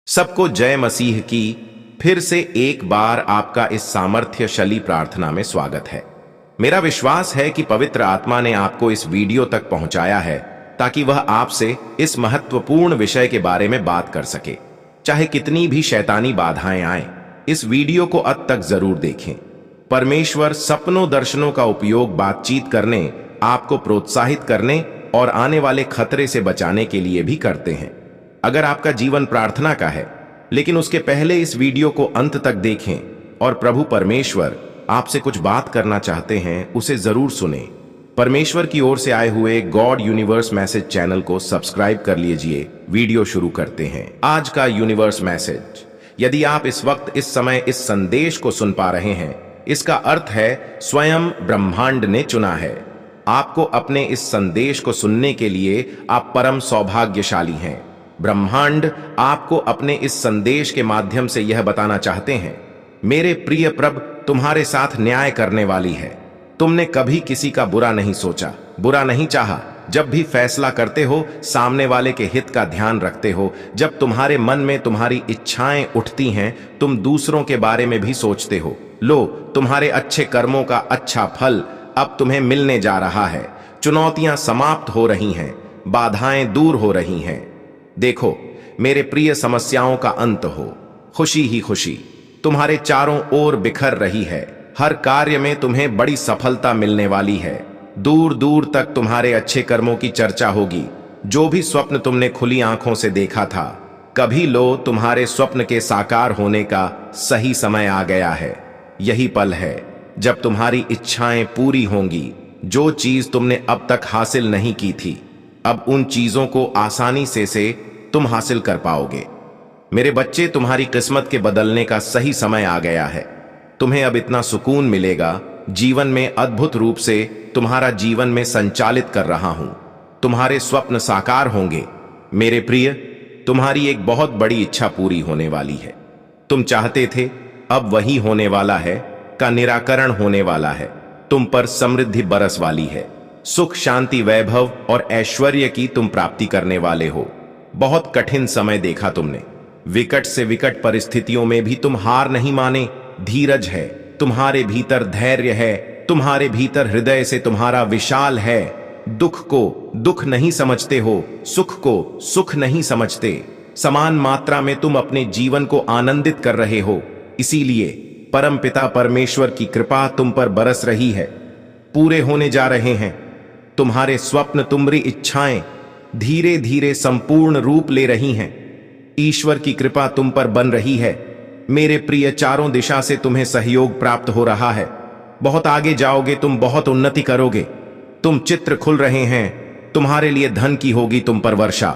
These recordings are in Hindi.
सबको जय मसीह की। फिर से एक बार आपका इस सामर्थ्यशाली प्रार्थना में स्वागत है। मेरा विश्वास है कि पवित्र आत्मा ने आपको इस वीडियो तक पहुंचाया है ताकि वह आपसे इस महत्वपूर्ण विषय के बारे में बात कर सके। चाहे कितनी भी शैतानी बाधाएं आए, इस वीडियो को अंत तक जरूर देखें। परमेश्वर सपनों दर्शनों का उपयोग बातचीत करने, आपको प्रोत्साहित करने और आने वाले खतरे से बचाने के लिए भी करते हैं। अगर आपका जीवन प्रार्थना का है, लेकिन उसके पहले इस वीडियो को अंत तक देखें और प्रभु परमेश्वर आपसे कुछ बात करना चाहते हैं, उसे जरूर सुनें। परमेश्वर की ओर से आए हुए गॉड यूनिवर्स मैसेज चैनल को सब्सक्राइब कर लीजिए। वीडियो शुरू करते हैं। आज का यूनिवर्स मैसेज, यदि आप इस वक्त इस समय इस संदेश को सुन पा रहे हैं, इसका अर्थ है स्वयं ब्रह्मांड ने चुना है आपको। अपने इस संदेश को सुनने के लिए आप परम सौभाग्यशाली हैं। ब्रह्मांड आपको अपने इस संदेश के माध्यम से यह बताना चाहते हैं, मेरे प्रिय प्रभु तुम्हारे साथ न्याय करने वाली है। तुमने कभी किसी का बुरा नहीं सोचा, बुरा नहीं चाहा। जब भी फैसला करते हो, सामने वाले के हित का ध्यान रखते हो। जब तुम्हारे मन में तुम्हारी इच्छाएं उठती हैं, तुम दूसरों के बारे में भी सोचते हो। लो, तुम्हारे अच्छे कर्मों का अच्छा फल अब तुम्हें मिलने जा रहा है। चुनौतियां समाप्त हो रही हैं, बाधाएं दूर हो रही हैं। देखो, मेरे प्रिय, समस्याओं का अंत हो। खुशी ही खुशी तुम्हारे चारों ओर बिखर रही है। हर कार्य में तुम्हें बड़ी सफलता मिलने वाली है। दूर दूर तक तुम्हारे अच्छे कर्मों की चर्चा होगी। जो भी स्वप्न तुमने खुली आंखों से देखा था, कभी लो, तुम्हारे स्वप्न के साकार होने का सही समय आ गया है। यही पल है जब तुम्हारी इच्छाएं पूरी होंगी। जो चीज तुमने अब तक हासिल नहीं की थी, अब उन चीजों को आसानी से तुम हासिल कर पाओगे। मेरे बच्चे, तुम्हारी किस्मत के बदलने का सही समय आ गया है। तुम्हें अब इतना सुकून मिलेगा। जीवन में अद्भुत रूप से तुम्हारा जीवन में संचालित कर रहा हूं। तुम्हारे स्वप्न साकार होंगे। मेरे प्रिय, तुम्हारी एक बहुत बड़ी इच्छा पूरी होने वाली है। तुम चाहते थे, अब वही होने वाला है, का निराकरण होने वाला है। तुम पर समृद्धि बरस वाली है। सुख, शांति, वैभव और ऐश्वर्य की तुम प्राप्ति करने वाले हो। बहुत कठिन समय देखा तुमने। विकट से विकट परिस्थितियों में भी तुम हार नहीं माने। धीरज है तुम्हारे भीतर, धैर्य है तुम्हारे भीतर, हृदय से तुम्हारा विशाल है। दुख को दुख नहीं समझते हो, सुख को सुख नहीं समझते। समान मात्रा में तुम अपने जीवन को आनंदित कर रहे हो। इसीलिए परमपिता परमेश्वर की कृपा तुम पर बरस रही है। पूरे होने जा रहे हैं तुम्हारे स्वप्न। तुम्हारी इच्छाएं धीरे धीरे संपूर्ण रूप ले रही हैं। ईश्वर की कृपा तुम पर बन रही है। मेरे प्रिय, चारों दिशा से तुम्हें सहयोग प्राप्त हो रहा है। बहुत आगे जाओगे तुम, बहुत उन्नति करोगे तुम। चित्र खुल रहे हैं। तुम्हारे लिए धन की होगी तुम पर वर्षा।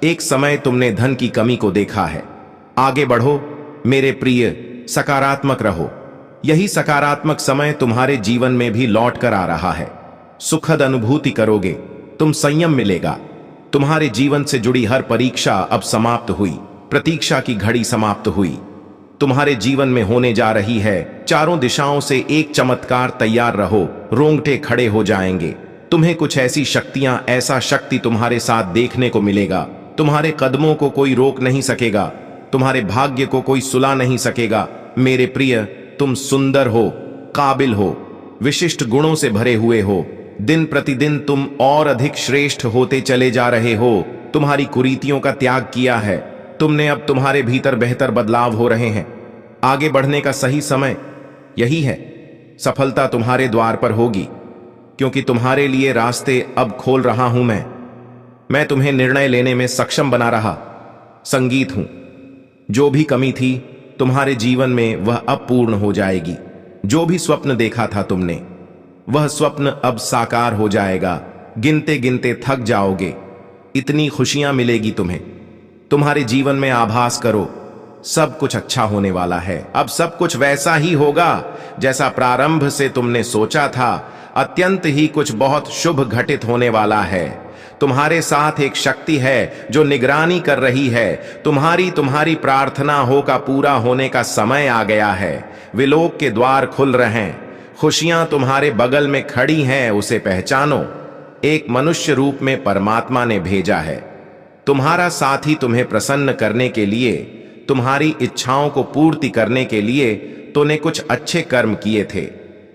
एक समय तुमने धन की कमी को देखा है। आगे बढ़ो मेरे प्रिय, सकारात्मक रहो। यही सकारात्मक समय तुम्हारे जीवन में भी लौट कर आ रहा है। सुखद अनुभूति करोगे तुम, संयम मिलेगा। तुम्हारे जीवन से जुड़ी हर परीक्षा अब समाप्त हुई। प्रतीक्षा की घड़ी समाप्त हुई। तुम्हारे जीवन में होने जा रही है। चारों दिशाओं से एक चमत्कार। तैयार रहो, रोंगटे खड़े हो जाएंगे। तुम्हें कुछ ऐसी शक्तियां, ऐसा शक्ति तुम्हारे साथ देखने को मिलेगा। तुम्हारे कदमों को कोई रोक नहीं सकेगा। तुम्हारे भाग्य को कोई सुला नहीं सकेगा। मेरे प्रिय, तुम सुंदर हो, काबिल हो, विशिष्ट गुणों से भरे हुए हो। दिन प्रतिदिन तुम और अधिक श्रेष्ठ होते चले जा रहे हो। तुम्हारी कुरीतियों का त्याग किया है तुमने। अब तुम्हारे भीतर बेहतर बदलाव हो रहे हैं। आगे बढ़ने का सही समय यही है। सफलता तुम्हारे द्वार पर होगी, क्योंकि तुम्हारे लिए रास्ते अब खोल रहा हूं मैं तुम्हें निर्णय लेने में सक्षम बना रहा। संगीत हूं। जो भी कमी थी तुम्हारे जीवन में, वह अब पूर्ण हो जाएगी। जो भी स्वप्न देखा था तुमने, वह स्वप्न अब साकार हो जाएगा। गिनते गिनते थक जाओगे। इतनी खुशियां मिलेगी तुम्हें। तुम्हारे जीवन में आभास करो, सब कुछ अच्छा होने वाला है। अब सब कुछ वैसा ही होगा जैसा प्रारंभ से तुमने सोचा था। अत्यंत ही कुछ बहुत शुभ घटित होने वाला है। तुम्हारे साथ एक शक्ति है जो निगरानी कर रही है। तुम्हारी प्रार्थना हो का पूरा होने का समय आ गया है। विलोक के द्वार खुल रहे हैं। खुशियां तुम्हारे बगल में खड़ी हैं, उसे पहचानो। एक मनुष्य रूप में परमात्मा ने भेजा है। तुम्हारा साथी तुम्हें प्रसन्न करने के लिए तुम्हारी इच्छाओं को पूर्ति करने के लिए तूने कुछ अच्छे कर्म किए थे,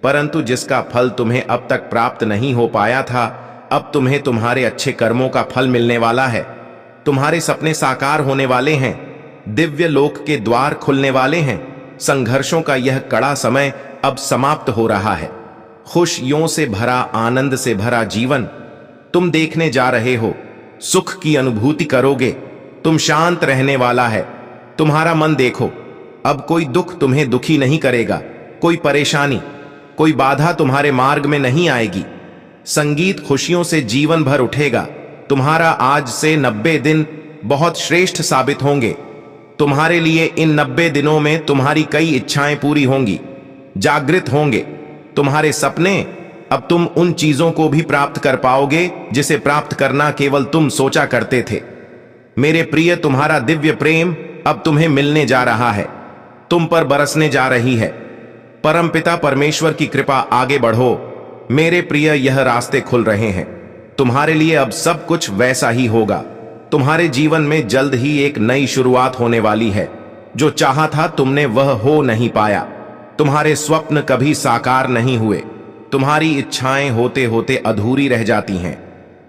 परंतु जिसका फल तुम्हें अब तक प्राप्त नहीं हो पाया था, अब तुम्हें तुम्हारे अच्छे कर्मों का फल मिलने वाला है। तुम्हारे सपने साकार होने वाले हैं, दिव्य लोक के द्वार खुलने वाले हैं। संघर्षों का यह कड़ा समय अब समाप्त हो रहा है। खुशियों से भरा, आनंद से भरा जीवन तुम देखने जा रहे हो। सुख की अनुभूति करोगे। तुम शांत रहने वाला है। तुम्हारा मन देखो, अब कोई दुख तुम्हें दुखी नहीं करेगा, कोई परेशानी, कोई बाधा तुम्हारे मार्ग में नहीं आएगी। संगीत खुशियों से जीवन भर उठेगा। तुम्हारा आज से 90 दिन बहुत श्रेष्ठ साबित होंगे। तुम्हारे लिए इन 90 दिनों में तुम्हारी कई इच्छाएं पूरी होंगी, जागृत होंगे तुम्हारे सपने। अब तुम उन चीजों को भी प्राप्त कर पाओगे जिसे प्राप्त करना केवल तुम सोचा करते थे। मेरे प्रिय, तुम्हारा दिव्य प्रेम अब तुम्हें मिलने जा रहा है, तुम पर बरसने जा रही है। परमपिता परमेश्वर की कृपा, आगे बढ़ो मेरे प्रिय, यह रास्ते खुल रहे हैं। तुम्हारे लिए अब सब कुछ वैसा ही होगा। तुम्हारे जीवन में जल्द ही एक नई शुरुआत होने वाली है। जो चाहा था तुमने वह हो नहीं पाया। तुम्हारे स्वप्न कभी साकार नहीं हुए। तुम्हारी इच्छाएं होते होते अधूरी रह जाती हैं।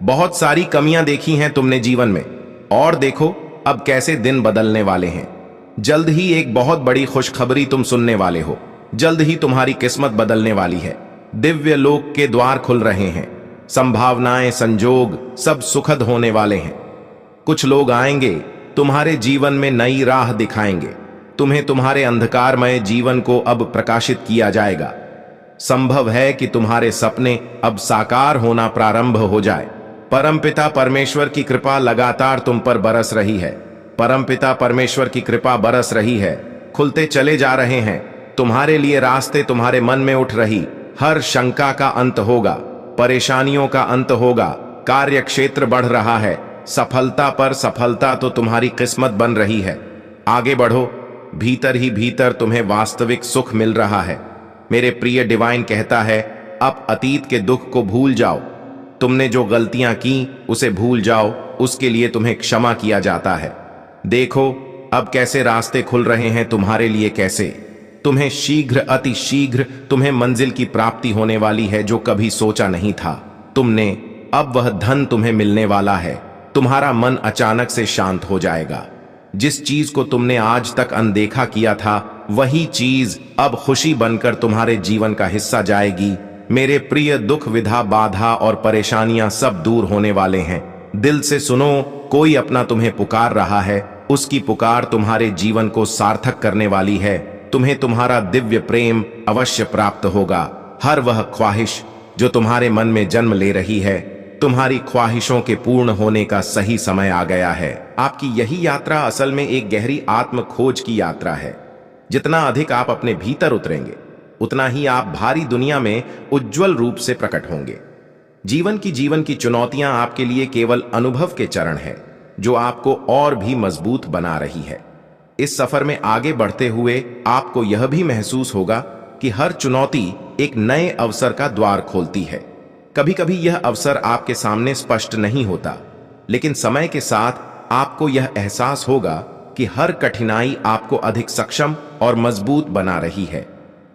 बहुत सारी कमियां देखी हैं तुमने जीवन में, और देखो अब कैसे दिन बदलने वाले हैं। जल्द ही एक बहुत बड़ी खुशखबरी तुम सुनने वाले हो। जल्द ही तुम्हारी किस्मत बदलने वाली है। दिव्य लोक के द्वार खुल रहे हैं। संभावनाएं, संजोग सब सुखद होने वाले हैं। कुछ लोग आएंगे, तुम्हारे जीवन में नई राह दिखाएंगे। तुम्हें तुम्हारे अंधकारमय जीवन को अब प्रकाशित किया जाएगा। संभव है कि तुम्हारे सपने अब साकार होना प्रारंभ हो जाए। परमपिता परमेश्वर की कृपा लगातार तुम पर बरस रही है। परमपिता परमेश्वर की कृपा बरस रही है। खुलते चले जा रहे हैं तुम्हारे लिए रास्ते। तुम्हारे मन में उठ रही हर शंका का अंत होगा, परेशानियों का अंत होगा। कार्य क्षेत्र बढ़ रहा है। सफलता पर सफलता तो तुम्हारी किस्मत बन रही है। आगे बढ़ो, भीतर ही भीतर तुम्हें वास्तविक सुख मिल रहा है। मेरे प्रिय, डिवाइन कहता है अब अतीत के दुख को भूल जाओ। तुमने जो गलतियां की उसे भूल जाओ, उसके लिए तुम्हें क्षमा किया जाता है। देखो अब कैसे रास्ते खुल रहे हैं तुम्हारे लिए, कैसे तुम्हें शीघ्र, अति शीघ्र तुम्हें मंजिल की प्राप्ति होने वाली है जो कभी सोचा नहीं था तुमने। अब वह धन तुम्हें मिलने वाला है। तुम्हारा मन अचानक से शांत हो जाएगा। जिस चीज को तुमने आज तक अनदेखा किया था, वही चीज अब खुशी बनकर तुम्हारे जीवन का हिस्सा जाएगी। मेरे प्रिय, दुख, विधा, बाधा और परेशानियां सब दूर होने वाले हैं। दिल से सुनो, कोई अपना तुम्हें पुकार रहा है। उसकी पुकार तुम्हारे जीवन को सार्थक करने वाली है। तुम्हें तुम्हारा दिव्य प्रेम अवश्य प्राप्त होगा। हर वह ख्वाहिश जो तुम्हारे मन में जन्म ले रही है, तुम्हारी ख्वाहिशों के पूर्ण होने का सही समय आ गया है। आपकी यही यात्रा असल में एक गहरी आत्म खोज की यात्रा है। जितना अधिक आप अपने भीतर उतरेंगे, उतना ही आप भारी दुनिया में उज्जवल रूप से प्रकट होंगे। जीवन की चुनौतियां आपके लिए केवल अनुभव के चरण है, जो आपको और भी मजबूत बना रही है। इस सफर में आगे बढ़ते हुए आपको यह भी महसूस होगा कि हर चुनौती एक नए अवसर का द्वार खोलती है। कभी कभी यह अवसर आपके सामने स्पष्ट नहीं होता, लेकिन समय के साथ आपको यह एहसास होगा कि हर कठिनाई आपको अधिक सक्षम और मजबूत बना रही है।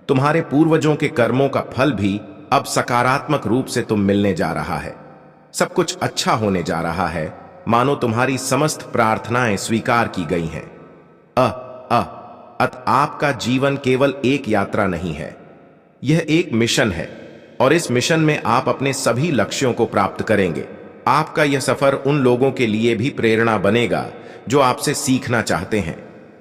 तुम्हारे पूर्वजों के कर्मों का फल भी अब सकारात्मक रूप से तुम मिलने जा रहा है। सब कुछ अच्छा होने जा रहा है, मानो तुम्हारी समस्त प्रार्थनाएं स्वीकार की गई हैं। आपका जीवन केवल एक यात्रा नहीं है, यह एक मिशन है, और इस मिशन में आप अपने सभी लक्ष्यों को प्राप्त करेंगे। आपका यह सफर उन लोगों के लिए भी प्रेरणा बनेगा जो आपसे सीखना चाहते हैं।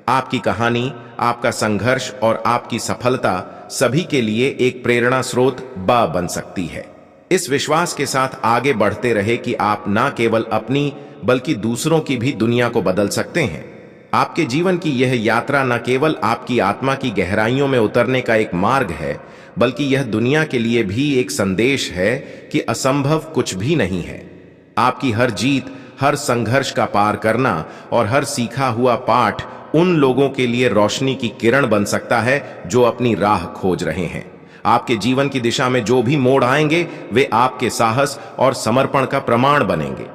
आपकी कहानी, आपका संघर्ष और आपकी सफलता सभी के लिए एक प्रेरणा स्रोत बन सकती है। इस विश्वास के साथ आगे बढ़ते रहे कि आप न केवल अपनी बल्कि दूसरों की भी दुनिया को बदल सकते हैं। आपके जीवन की यह यात्रा न केवल आपकी आत्मा की गहराइयों में उतरने का एक मार्ग है, बल्कि यह दुनिया के लिए भी एक संदेश है कि असंभव कुछ भी नहीं है। आपकी हर जीत, हर संघर्ष का पार करना और हर सीखा हुआ पाठ उन लोगों के लिए रोशनी की किरण बन सकता है जो अपनी राह खोज रहे हैं। आपके जीवन की दिशा में जो भी मोड़ आएंगे, वे आपके साहस और समर्पण का प्रमाण बनेंगे।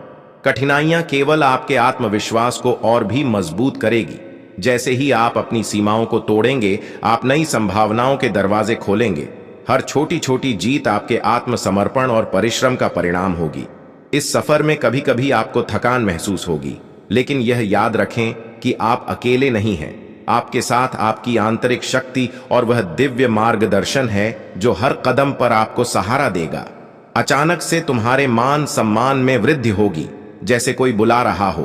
कठिनाइयां केवल आपके आत्मविश्वास को और भी मजबूत करेगी। जैसे ही आप अपनी सीमाओं को तोड़ेंगे, आप नई संभावनाओं के दरवाजे खोलेंगे। हर छोटी छोटी जीत आपके आत्मसमर्पण और परिश्रम का परिणाम होगी। इस सफर में कभी कभी आपको थकान महसूस होगी, लेकिन यह याद रखें कि आप अकेले नहीं हैं। आपके साथ आपकी आंतरिक शक्ति और वह दिव्य मार्गदर्शन है जो हर कदम पर आपको सहारा देगा। अचानक से तुम्हारे मान सम्मान में वृद्धि होगी, जैसे कोई बुला रहा हो।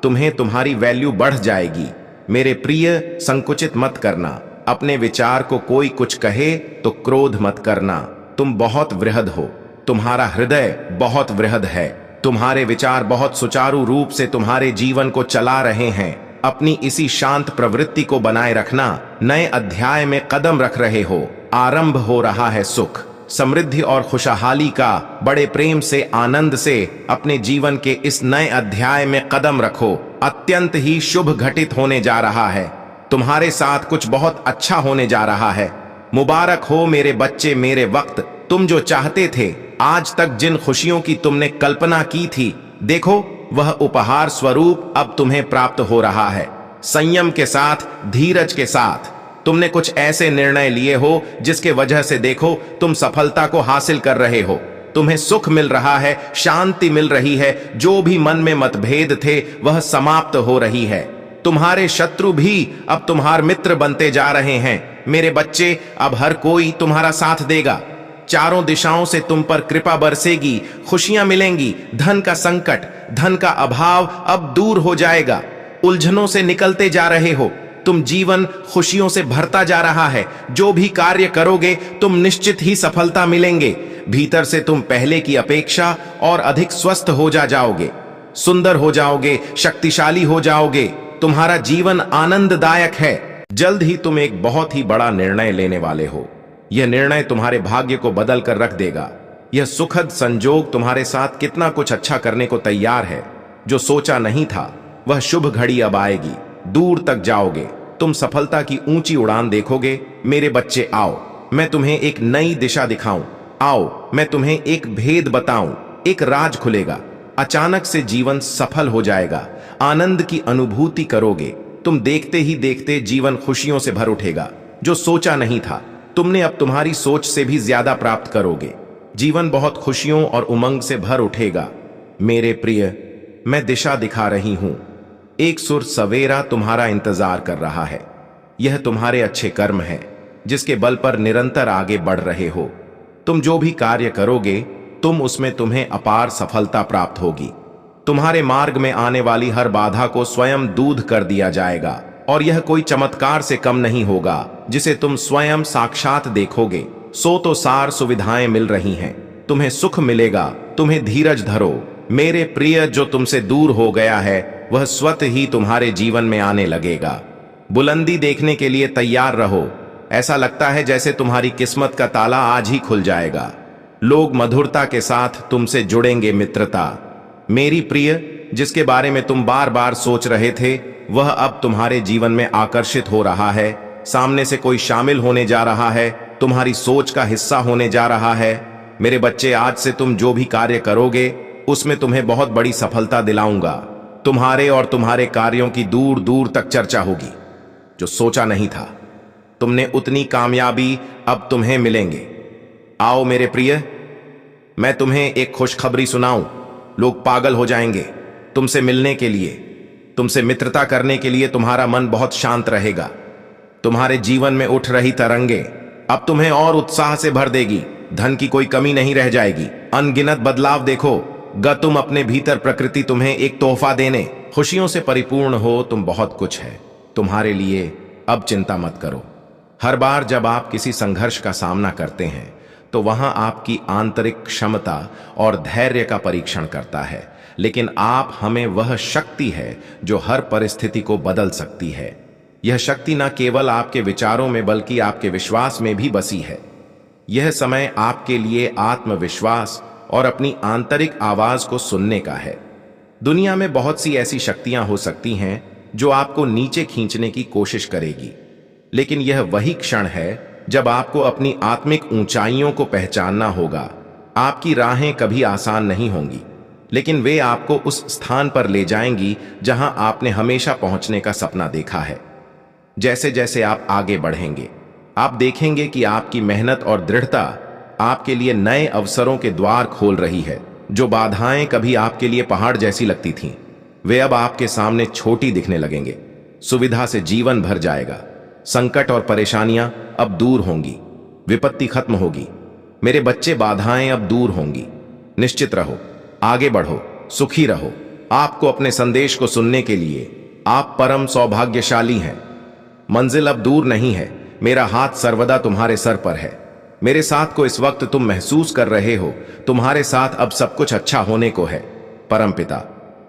तुम्हें तुम्हारी वैल्यू बढ़ जाएगी। मेरे प्रिय, संकुचित मत करना। अपने विचार को कोई कुछ कहे तो क्रोध मत करना। तुम बहुत वृहद हो। तुम्हारा हृदय बहुत वृहद है। तुम्हारे विचार बहुत सुचारू रूप से तुम्हारे जीवन को चला रहे हैं। अपनी इसी शांत प्रवृत्ति को बनाए रखना। नए अध्याय में कदम रख रहे हो। आरंभ हो रहा है सुख, समृद्धि और खुशहाली का। बड़े प्रेम से, आनंद से अपने जीवन के इस नए अध्याय में कदम रखो। अत्यंत ही शुभ घटित होने जा रहा है। तुम्हारे साथ कुछ बहुत अच्छा होने जा रहा है। मुबारक हो मेरे बच्चे, मेरे वक्त। तुम जो चाहते थे, आज तक जिन खुशियों की तुमने कल्पना की थी, देखो वह उपहार स्वरूप अब तुम्हें प्राप्त हो रहा है। संयम के साथ, धीरज के साथ तुमने कुछ ऐसे निर्णय लिए हो जिसके वजह से देखो तुम सफलता को हासिल कर रहे हो। तुम्हें सुख मिल रहा है, शांति मिल रही है। जो भी मन में मतभेद थे वह समाप्त हो रही है। तुम्हारे शत्रु भी अब तुम्हारे मित्र बनते जा रहे हैं। मेरे बच्चे, अब हर कोई तुम्हारा साथ देगा। चारों दिशाओं से तुम पर कृपा बरसेगी, खुशियां मिलेंगी। धन का संकट, धन का अभाव अब दूर हो जाएगा। उलझनों से निकलते जा रहे हो। तुम जीवन खुशियों से भरता जा रहा है। जो भी कार्य करोगे तुम निश्चित ही सफलता मिलेंगे। भीतर से तुम पहले की अपेक्षा और अधिक स्वस्थ हो जाओगे, सुंदर हो जाओगे, शक्तिशाली हो जाओगे। तुम्हारा जीवन आनंददायक है। जल्द ही तुम एक बहुत ही बड़ा निर्णय लेने वाले हो। यह निर्णय तुम्हारे भाग्य को बदल कर रख देगा। यह सुखद संजोग तुम्हारे साथ कितना कुछ अच्छा करने को तैयार है। जो सोचा नहीं था वह शुभ घड़ी अब आएगी। दूर तक जाओगे, तुम सफलता की ऊंची उड़ान देखोगे। मेरे बच्चे, आओ मैं तुम्हें एक नई दिशा दिखाऊं। आओ मैं तुम्हें एक भेद बताऊं। एक राज खुलेगा। अचानक से जीवन सफल हो जाएगा। आनंद की अनुभूति करोगे। तुम देखते ही देखते जीवन खुशियों से भर उठेगा। जो सोचा नहीं था तुमने, अब तुम्हारी सोच से भी ज्यादा प्राप्त करोगे। जीवन बहुत खुशियों और उमंग से भर उठेगा। मेरे प्रिय, मैं दिशा दिखा रही हूं। एक सुर सवेरा तुम्हारा इंतजार कर रहा है। यह तुम्हारे अच्छे कर्म है जिसके बल पर निरंतर आगे बढ़ रहे हो। तुम जो भी कार्य करोगे तुम्हें अपार सफलता प्राप्त होगी। तुम्हारे मार्ग में आने वाली हर बाधा को स्वयं दूर कर दिया जाएगा, और यह कोई चमत्कार से कम नहीं होगा जिसे तुम स्वयं साक्षात देखोगे। सो तो सार सुविधाएं मिल रही हैं। तुम्हें सुख मिलेगा। तुम्हें धीरज धरो मेरे प्रिय। जो तुमसे दूर हो गया है वह स्वतः ही तुम्हारे जीवन में आने लगेगा। बुलंदी देखने के लिए तैयार रहो। ऐसा लगता है जैसे तुम्हारी किस्मत का ताला आज ही खुल जाएगा। लोग मधुरता के साथ तुमसे जुड़ेंगे। मित्रता, मेरी प्रिय, जिसके बारे में तुम बार बार सोच रहे थे वह अब तुम्हारे जीवन में आकर्षित हो रहा है। सामने से कोई शामिल होने जा रहा है, तुम्हारी सोच का हिस्सा होने जा रहा है। मेरे बच्चे, आज से तुम जो भी कार्य करोगे उसमें तुम्हें बहुत बड़ी सफलता दिलाऊंगा। तुम्हारे और तुम्हारे कार्यों की दूर दूर तक चर्चा होगी। जो सोचा नहीं था तुमने, उतनी कामयाबी अब तुम्हें मिलेंगे। आओ मेरे प्रिय, मैं तुम्हें एक खुशखबरी सुनाऊं। लोग पागल हो जाएंगे तुमसे मिलने के लिए, तुमसे मित्रता करने के लिए। तुम्हारा मन बहुत शांत रहेगा। तुम्हारे जीवन में उठ रही तरंगे अब तुम्हें और उत्साह से भर देगी। धन की कोई कमी नहीं रह जाएगी। अनगिनत बदलाव देखो तुम अपने भीतर। प्रकृति तुम्हें एक तोहफा देने खुशियों से परिपूर्ण हो। तुम बहुत कुछ है तुम्हारे लिए। अब चिंता मत करो। हर बार जब आप किसी संघर्ष का सामना करते हैं तो वहां आपकी आंतरिक क्षमता और धैर्य का परीक्षण करता है, लेकिन आप हमें वह शक्ति है जो हर परिस्थिति को बदल सकती है। यह शक्ति न केवल आपके विचारों में बल्कि आपके विश्वास में भी बसी है। यह समय आपके लिए आत्मविश्वास और अपनी आंतरिक आवाज को सुनने का है। दुनिया में बहुत सी ऐसी शक्तियां हो सकती हैं जो आपको नीचे खींचने की कोशिश करेगी, लेकिन यह वही क्षण है जब आपको अपनी आत्मिक ऊंचाइयों को पहचानना होगा। आपकी राहें कभी आसान नहीं होंगी, लेकिन वे आपको उस स्थान पर ले जाएंगी जहां आपने हमेशा पहुंचने का सपना देखा है। जैसे जैसे आप आगे बढ़ेंगे, आप देखेंगे कि आपकी मेहनत और दृढ़ता आपके लिए नए अवसरों के द्वार खोल रही है। जो बाधाएं कभी आपके लिए पहाड़ जैसी लगती थीं, वे अब आपके सामने छोटी दिखने लगेंगे। सुविधा से जीवन भर जाएगा। संकट और परेशानियां अब दूर होंगी। विपत्ति खत्म होगी। मेरे बच्चे, बाधाएं अब दूर होंगी। निश्चित रहो, आगे बढ़ो, सुखी रहो। आपको अपने संदेश को सुनने के लिए आप परम सौभाग्यशाली हैं। मंजिल अब दूर नहीं है। मेरा हाथ सर्वदा तुम्हारे सर पर है। मेरे साथ को इस वक्त तुम महसूस कर रहे हो, तुम्हारे साथ अब सब कुछ अच्छा होने को है। परमपिता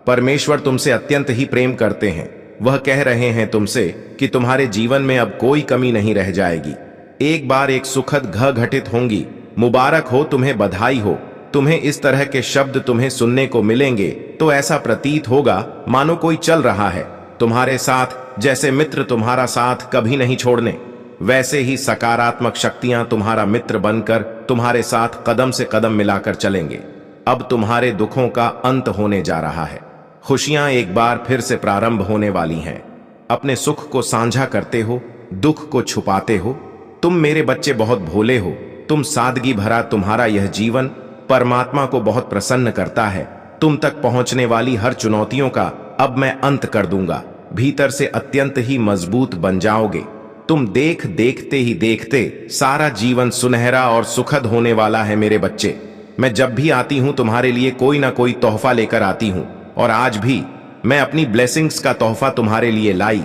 परमेश्वर तुमसे अत्यंत ही प्रेम करते हैं। वह कह रहे हैं तुमसे कि तुम्हारे जीवन में अब कोई कमी नहीं रह जाएगी। एक बार एक सुखद घटित होंगी। मुबारक हो तुम्हें, बधाई हो तुम्हें। इस तरह के शब्द तुम्हें सुनने को मिलेंगे तो ऐसा प्रतीत होगा मानो कोई चल रहा है तुम्हारे साथ। जैसे मित्र तुम्हारा साथ कभी नहीं छोड़ने, वैसे ही सकारात्मक शक्तियां तुम्हारा मित्र बनकर तुम्हारे साथ कदम से कदम मिलाकर चलेंगे। अब तुम्हारे दुखों का अंत होने जा रहा है। खुशियां एक बार फिर से प्रारंभ होने वाली हैं। अपने सुख को साझा करते हो, दुख को छुपाते हो। तुम मेरे बच्चे बहुत भोले हो। तुम सादगी भरा तुम्हारा यह जीवन परमात्मा को बहुत प्रसन्न करता है। तुम तक पहुंचने वाली हर चुनौतियों का अब मैं अंत कर दूंगा। भीतर से अत्यंत ही मजबूत बन जाओगे। तुम देखते ही देखते सारा जीवन सुनहरा और सुखद होने वाला है। मेरे बच्चे, मैं जब भी आती हूं तुम्हारे लिए कोई ना कोई तोहफा लेकर आती हूं, और आज भी मैं अपनी ब्लेसिंग्स का तोहफा तुम्हारे लिए लाई।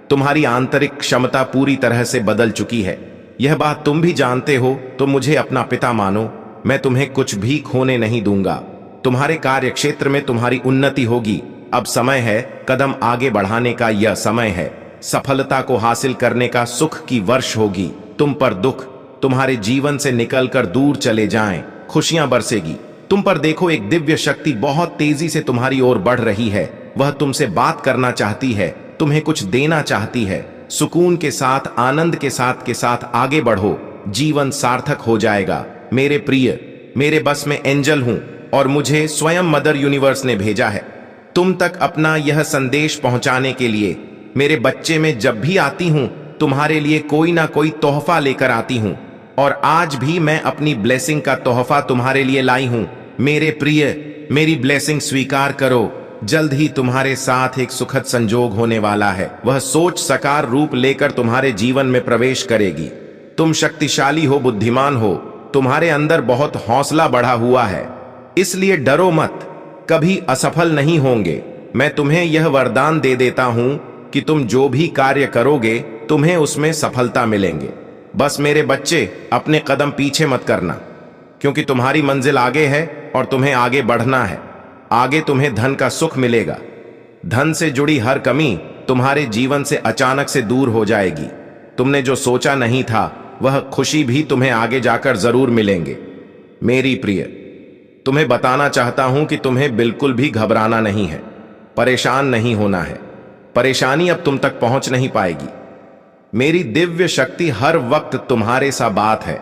तुम्हारी आंतरिक क्षमता पूरी तरह से बदल चुकी है। यह बात तुम भी जानते हो, तो मुझे अपना पिता मानो। मैं तुम्हें कुछ भी खोने नहीं दूंगा। तुम्हारे कार्य क्षेत्र में तुम्हारी उन्नति होगी। अब समय है कदम आगे बढ़ाने का। यह समय है सफलता को हासिल करने का। सुख की वर्ष होगी। तुम पर दुख तुम्हारे जीवन से निकलकर दूर चले जाएं। खुशियां बरसेगी। तुम पर देखो, एक दिव्य शक्ति बहुत तेजी से तुम्हारी ओर बढ़ रही है। वह तुमसे बात करना चाहती है, तुम्हें कुछ देना चाहती है। सुकून के साथ, आनंद के साथ आगे बढ़ो। जीवन सार्थक हो जाएगा। मेरे प्रिय, मेरे बस में एंजल हूं और मुझे स्वयं मदर यूनिवर्स ने भेजा है तुम तक अपना यह संदेश पहुंचाने के लिए। मेरे बच्चे, में जब भी आती हूं तुम्हारे लिए कोई ना कोई तोहफा लेकर आती हूं, और आज भी मैं अपनी ब्लेसिंग का तोहफा तुम्हारे लिए लाई हूं। मेरे प्रिय, मेरी ब्लेसिंग स्वीकार करो। जल्द ही तुम्हारे साथ एक सुखद संजोग होने वाला है। वह सोच साकार रूप लेकर तुम्हारे जीवन में प्रवेश करेगी। तुम शक्तिशाली हो, बुद्धिमान हो। तुम्हारे अंदर बहुत हौसला बढ़ा हुआ है, इसलिए डरो मत। कभी असफल नहीं होंगे। मैं तुम्हें यह वरदान दे देता हूं कि तुम जो भी कार्य करोगे तुम्हें उसमें सफलता मिलेंगे। बस मेरे बच्चे, अपने कदम पीछे मत करना, क्योंकि तुम्हारी मंजिल आगे है और तुम्हें आगे बढ़ना है। आगे तुम्हें धन का सुख मिलेगा। धन से जुड़ी हर कमी तुम्हारे जीवन से अचानक से दूर हो जाएगी। तुमने जो सोचा नहीं था वह खुशी भी तुम्हें आगे जाकर जरूर मिलेंगे। मेरी प्रिय, तुम्हें बताना चाहता हूं कि तुम्हें बिल्कुल भी घबराना नहीं है, परेशान नहीं होना है। परेशानी अब तुम तक पहुंच नहीं पाएगी। मेरी दिव्य शक्ति हर वक्त तुम्हारे साथ बात है।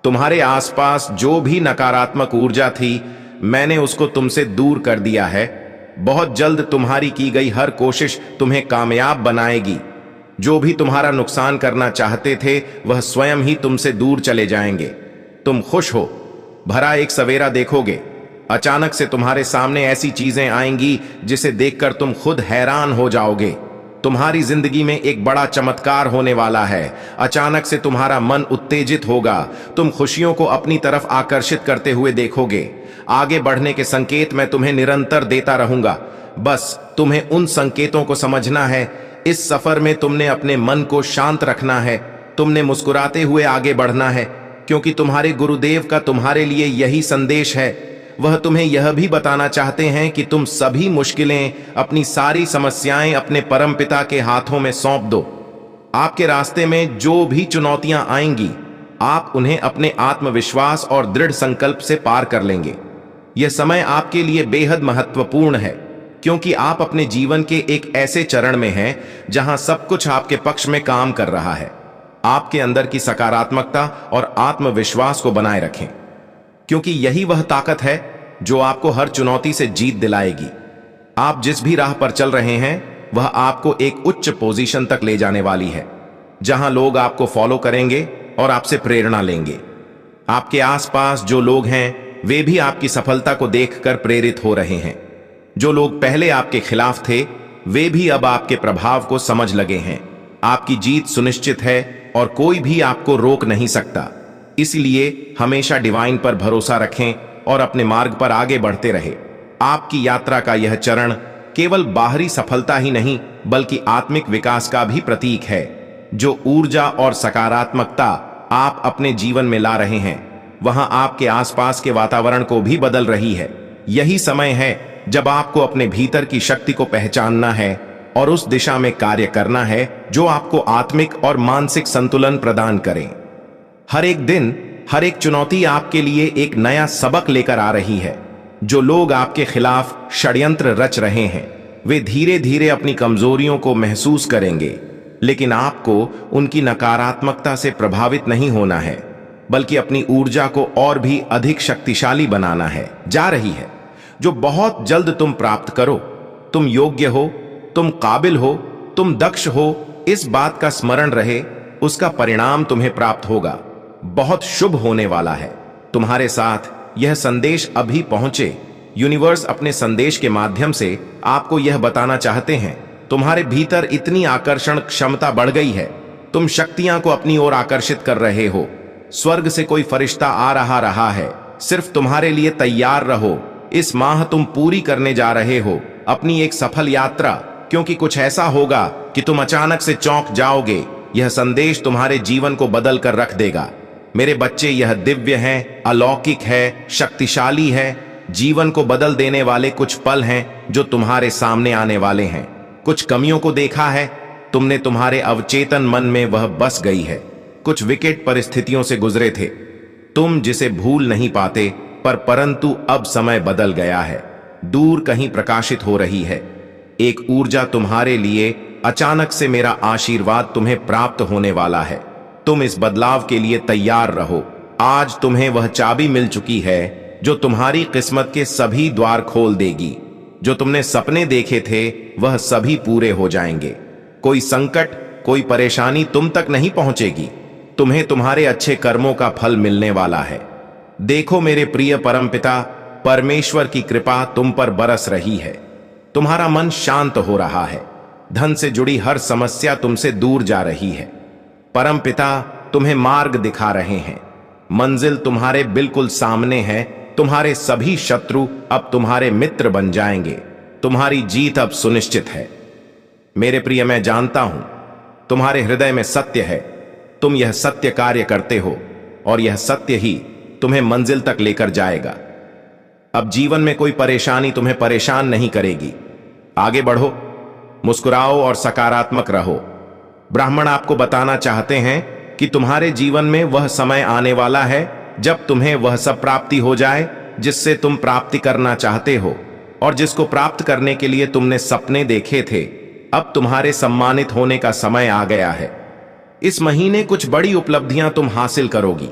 तुम्हारे आसपास जो भी नकारात्मक ऊर्जा थी, मैंने उसको तुमसे दूर कर दिया है। बहुत जल्द तुम्हारी की गई हर कोशिश तुम्हें कामयाब बनाएगी। जो भी तुम्हारा नुकसान करना चाहते थे वह स्वयं ही तुमसे दूर चले जाएंगे। तुम खुश हो भरा एक सवेरा देखोगे। अचानक से तुम्हारे सामने ऐसी चीजें आएंगी जिसे देखकर तुम खुद हैरान हो जाओगे। तुम्हारी जिंदगी में एक बड़ा चमत्कार होने वाला है। अचानक से तुम्हारा मन उत्तेजित होगा। तुम खुशियों को अपनी तरफ आकर्षित करते हुए देखोगे। आगे बढ़ने के संकेत मैं तुम्हें निरंतर देता रहूंगा। बस तुम्हें उन संकेतों को समझना है। इस सफर में तुमने अपने मन को शांत रखना है। तुमने मुस्कुराते हुए आगे बढ़ना है, क्योंकि तुम्हारे गुरुदेव का तुम्हारे लिए यही संदेश है। वह तुम्हें यह भी बताना चाहते हैं कि तुम सभी मुश्किलें, अपनी सारी समस्याएं अपने परमपिता के हाथों में सौंप दो। आपके रास्ते में जो भी चुनौतियां आएंगी, आप उन्हें अपने आत्मविश्वास और दृढ़ संकल्प से पार कर लेंगे। यह समय आपके लिए बेहद महत्वपूर्ण है, क्योंकि आप अपने जीवन के एक ऐसे चरण में हैं जहां सब कुछ आपके पक्ष में काम कर रहा है। आपके अंदर की सकारात्मकता और आत्मविश्वास को बनाए रखें, क्योंकि यही वह ताकत है जो आपको हर चुनौती से जीत दिलाएगी। आप जिस भी राह पर चल रहे हैं वह आपको एक उच्च पोजीशन तक ले जाने वाली है, जहां लोग आपको फॉलो करेंगे और आपसे प्रेरणा लेंगे। आपके आसपास जो लोग हैं वे भी आपकी सफलता को देखकर प्रेरित हो रहे हैं। जो लोग पहले आपके खिलाफ थे वे भी अब आपके प्रभाव को समझ लगे हैं। आपकी जीत सुनिश्चित है और कोई भी आपको रोक नहीं सकता। इसलिए हमेशा डिवाइन पर भरोसा रखें और अपने मार्ग पर आगे बढ़ते रहे। आपकी यात्रा का यह चरण केवल बाहरी सफलता ही नहीं बल्कि आत्मिक विकास का भी प्रतीक है। जो ऊर्जा और सकारात्मकता आप अपने जीवन में ला रहे हैं वहां आपके आसपास के वातावरण को भी बदल रही है। यही समय है जब आपको अपने भीतर की शक्ति को पहचानना है और उस दिशा में कार्य करना है जो आपको आत्मिक और मानसिक संतुलन प्रदान करें। हर एक दिन, हर एक चुनौती आपके लिए एक नया सबक लेकर आ रही है। जो लोग आपके खिलाफ षड्यंत्र रच रहे हैं वे धीरे धीरे अपनी कमजोरियों को महसूस करेंगे, लेकिन आपको उनकी नकारात्मकता से प्रभावित नहीं होना है बल्कि अपनी ऊर्जा को और भी अधिक शक्तिशाली बनाना है। जा रही है जो बहुत जल्द तुम प्राप्त करो। तुम योग्य हो, तुम काबिल हो, तुम दक्ष हो, इस बात का स्मरण रहे, उसका परिणाम तुम्हें प्राप्त होगा। बहुत शुभ होने वाला है। तुम्हारे साथ यह संदेश अभी पहुंचे। यूनिवर्स अपने संदेश के माध्यम से आपको यह बताना चाहते हैं तुम्हारे भीतर इतनी आकर्षण क्षमता बढ़ गई है। तुम शक्तियां को अपनी ओर आकर्षित कर रहे हो। स्वर्ग से कोई फरिश्ता आ रहा है। सिर्फ तुम्हारे लिए तैयार रहो। इस माह तुम पूरी करने जा रहे हो अपनी एक सफल यात्रा, क्योंकि कुछ ऐसा होगा कि तुम अचानक से चौंक जाओगे। यह संदेश तुम्हारे जीवन को बदल कर रख देगा। मेरे बच्चे, यह दिव्य है, अलौकिक है, शक्तिशाली है। जीवन को बदल देने वाले कुछ पल हैं जो तुम्हारे सामने आने वाले हैं। कुछ कमियों को देखा है तुमने, तुम्हारे अवचेतन मन में वह बस गई है। कुछ विकट परिस्थितियों से गुजरे थे तुम, जिसे भूल नहीं पाते, परंतु अब समय बदल गया है। दूर कहीं प्रकाशित हो रही है एक ऊर्जा तुम्हारे लिए। अचानक से मेरा आशीर्वाद तुम्हें प्राप्त होने वाला है। तुम इस बदलाव के लिए तैयार रहो। आज तुम्हें वह चाबी मिल चुकी है जो तुम्हारी किस्मत के सभी द्वार खोल देगी। जो तुमने सपने देखे थे वह सभी पूरे हो जाएंगे। कोई संकट, कोई परेशानी तुम तक नहीं पहुंचेगी। तुम्हें तुम्हारे अच्छे कर्मों का फल मिलने वाला है। देखो मेरे प्रिय परमपिता परमेश्वर की कृपा तुम पर बरस रही है। तुम्हारा मन शांत हो रहा है। धन से जुड़ी हर समस्या तुमसे दूर जा रही है। परमपिता तुम्हें मार्ग दिखा रहे हैं। मंजिल तुम्हारे बिल्कुल सामने है। तुम्हारे सभी शत्रु अब तुम्हारे मित्र बन जाएंगे। तुम्हारी जीत अब सुनिश्चित है। मेरे प्रिय, मैं जानता हूं तुम्हारे हृदय में सत्य है। तुम यह सत्य कार्य करते हो और यह सत्य ही तुम्हें मंजिल तक लेकर जाएगा। अब जीवन में कोई परेशानी तुम्हें परेशान नहीं करेगी। आगे बढ़ो, मुस्कुराओ और सकारात्मक रहो। ब्राह्मण आपको बताना चाहते हैं कि तुम्हारे जीवन में वह समय आने वाला है जब तुम्हें वह सब प्राप्ति हो जाए जिससे तुम प्राप्ति करना चाहते हो और जिसको प्राप्त करने के लिए तुमने सपने देखे थे। अब तुम्हारे सम्मानित होने का समय आ गया है। इस महीने कुछ बड़ी उपलब्धियां तुम हासिल करोगी।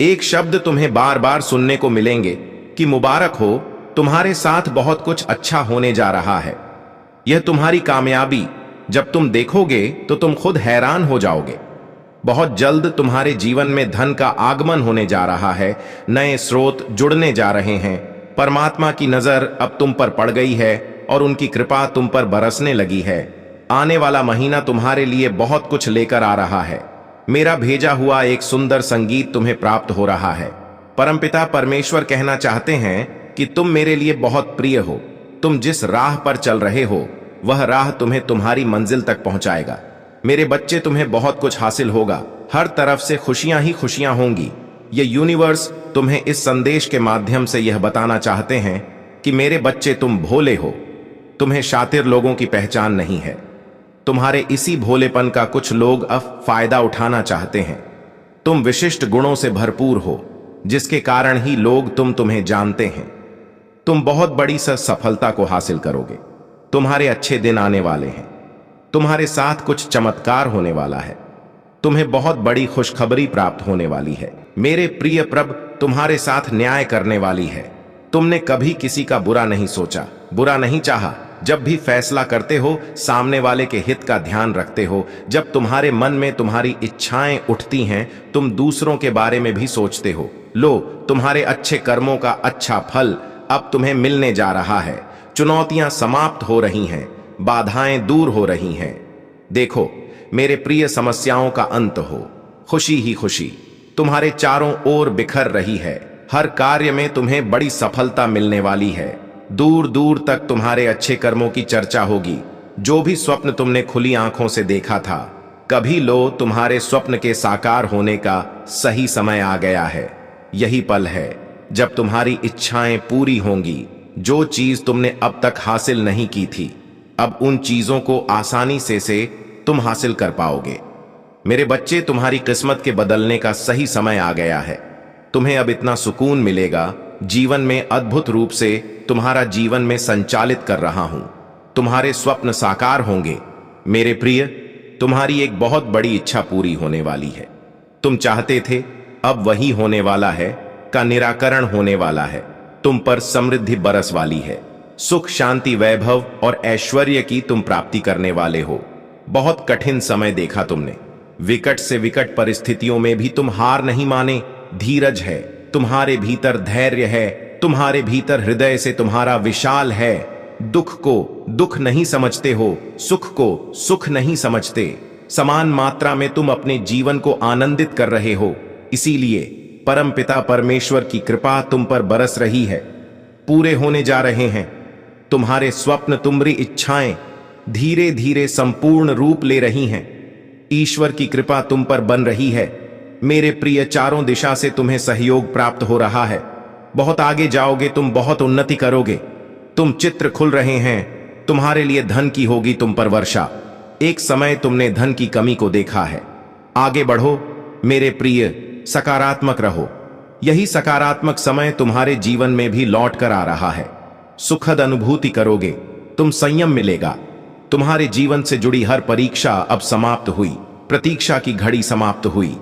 एक शब्द तुम्हें बार बार सुनने को मिलेंगे कि मुबारक हो, तुम्हारे साथ बहुत कुछ अच्छा होने जा रहा है। यह तुम्हारी कामयाबी जब तुम देखोगे तो तुम खुद हैरान हो जाओगे। बहुत जल्द तुम्हारे जीवन में धन का आगमन होने जा रहा है। नए स्रोत जुड़ने जा रहे हैं। परमात्मा की नजर अब तुम पर पड़ गई है और उनकी कृपा तुम पर बरसने लगी है। आने वाला महीना तुम्हारे लिए बहुत कुछ लेकर आ रहा है। मेरा भेजा हुआ एक सुंदर संगीत तुम्हें प्राप्त हो रहा है। परमपिता परमेश्वर कहना चाहते हैं कि तुम मेरे लिए बहुत प्रिय हो। तुम जिस राह पर चल रहे हो वह राह तुम्हें तुम्हारी मंजिल तक पहुंचाएगा। मेरे बच्चे, तुम्हें बहुत कुछ हासिल होगा। हर तरफ से खुशियां ही खुशियां होंगी। ये यूनिवर्स तुम्हें इस संदेश के माध्यम से यह बताना चाहते हैं कि मेरे बच्चे, तुम भोले हो। तुम्हें शातिर लोगों की पहचान नहीं है। तुम्हारे इसी भोलेपन का कुछ लोग अब फायदा उठाना चाहते हैं। तुम विशिष्ट गुणों से भरपूर हो जिसके कारण ही लोग तुम्हें जानते हैं। तुम बहुत बड़ी सफलता को हासिल करोगे। तुम्हारे अच्छे दिन आने वाले हैं। तुम्हारे साथ कुछ चमत्कार होने वाला है। तुम्हें बहुत बड़ी खुशखबरी प्राप्त होने वाली है। मेरे प्रिय प्रभु तुम्हारे साथ न्याय करने वाली है। तुमने कभी किसी का बुरा नहीं सोचा, बुरा नहीं चाहा, जब भी फैसला करते हो सामने वाले के हित का ध्यान रखते हो, जब तुम्हारे मन में तुम्हारी इच्छाएं उठती हैं, तुम दूसरों के बारे में भी सोचते हो। लो, तुम्हारे अच्छे कर्मों का अच्छा फल अब तुम्हें मिलने जा रहा है। चुनौतियां समाप्त हो रही हैं, बाधाएं दूर हो रही हैं। देखो मेरे प्रिय, समस्याओं का अंत हो, खुशी ही खुशी तुम्हारे चारों ओर बिखर रही है। हर कार्य में तुम्हें बड़ी सफलता मिलने वाली है। दूर दूर तक तुम्हारे अच्छे कर्मों की चर्चा होगी। जो भी स्वप्न तुमने खुली आंखों से देखा था, कभी लो, तुम्हारे स्वप्न के साकार होने का सही समय आ गया है। यही पल है जब तुम्हारी इच्छाएं पूरी होंगी। जो चीज तुमने अब तक हासिल नहीं की थी, अब उन चीजों को आसानी से तुम हासिल कर पाओगे। मेरे बच्चे, तुम्हारी किस्मत के बदलने का सही समय आ गया है। तुम्हें अब इतना सुकून मिलेगा, जीवन में अद्भुत रूप से तुम्हारा जीवन में संचालित कर रहा हूं। तुम्हारे स्वप्न साकार होंगे। मेरे प्रिय, तुम्हारी एक बहुत बड़ी इच्छा पूरी होने वाली है। तुम चाहते थे, अब वही होने वाला है, का निराकरण होने वाला है। तुम पर समृद्धि बरस वाली है। सुख, शांति, वैभव और ऐश्वर्य की तुम प्राप्ति करने वाले हो। बहुत कठिन समय देखा तुमने। विकट से विकट परिस्थितियों में भी तुम हार नहीं माने। धीरज है तुम्हारे भीतर, धैर्य है तुम्हारे भीतर, हृदय से तुम्हारा विशाल है। दुख को दुख नहीं समझते हो, सुख को सुख नहीं समझते। समान मात्रा में तुम अपने जीवन को आनंदित कर रहे हो। इसीलिए परमपिता परमेश्वर की कृपा तुम पर बरस रही है। पूरे होने जा रहे हैं तुम्हारे स्वप्न, तुम्हारी इच्छाएं धीरे धीरे संपूर्ण रूप ले रही हैं। ईश्वर की कृपा तुम पर बन रही है। मेरे प्रिय, चारों दिशा से तुम्हें सहयोग प्राप्त हो रहा है। बहुत आगे जाओगे तुम, बहुत उन्नति करोगे तुम। चित्र खुल रहे हैं तुम्हारे लिए, धन की होगी तुम पर वर्षा। एक समय तुमने धन की कमी को देखा है। आगे बढ़ो मेरे प्रिय, सकारात्मक रहो। यही सकारात्मक समय तुम्हारे जीवन में भी लौट कर आ रहा है। सुखद अनुभूति करोगे तुम, संयम मिलेगा। तुम्हारे जीवन से जुड़ी हर परीक्षा अब समाप्त हुई, प्रतीक्षा की घड़ी समाप्त हुई।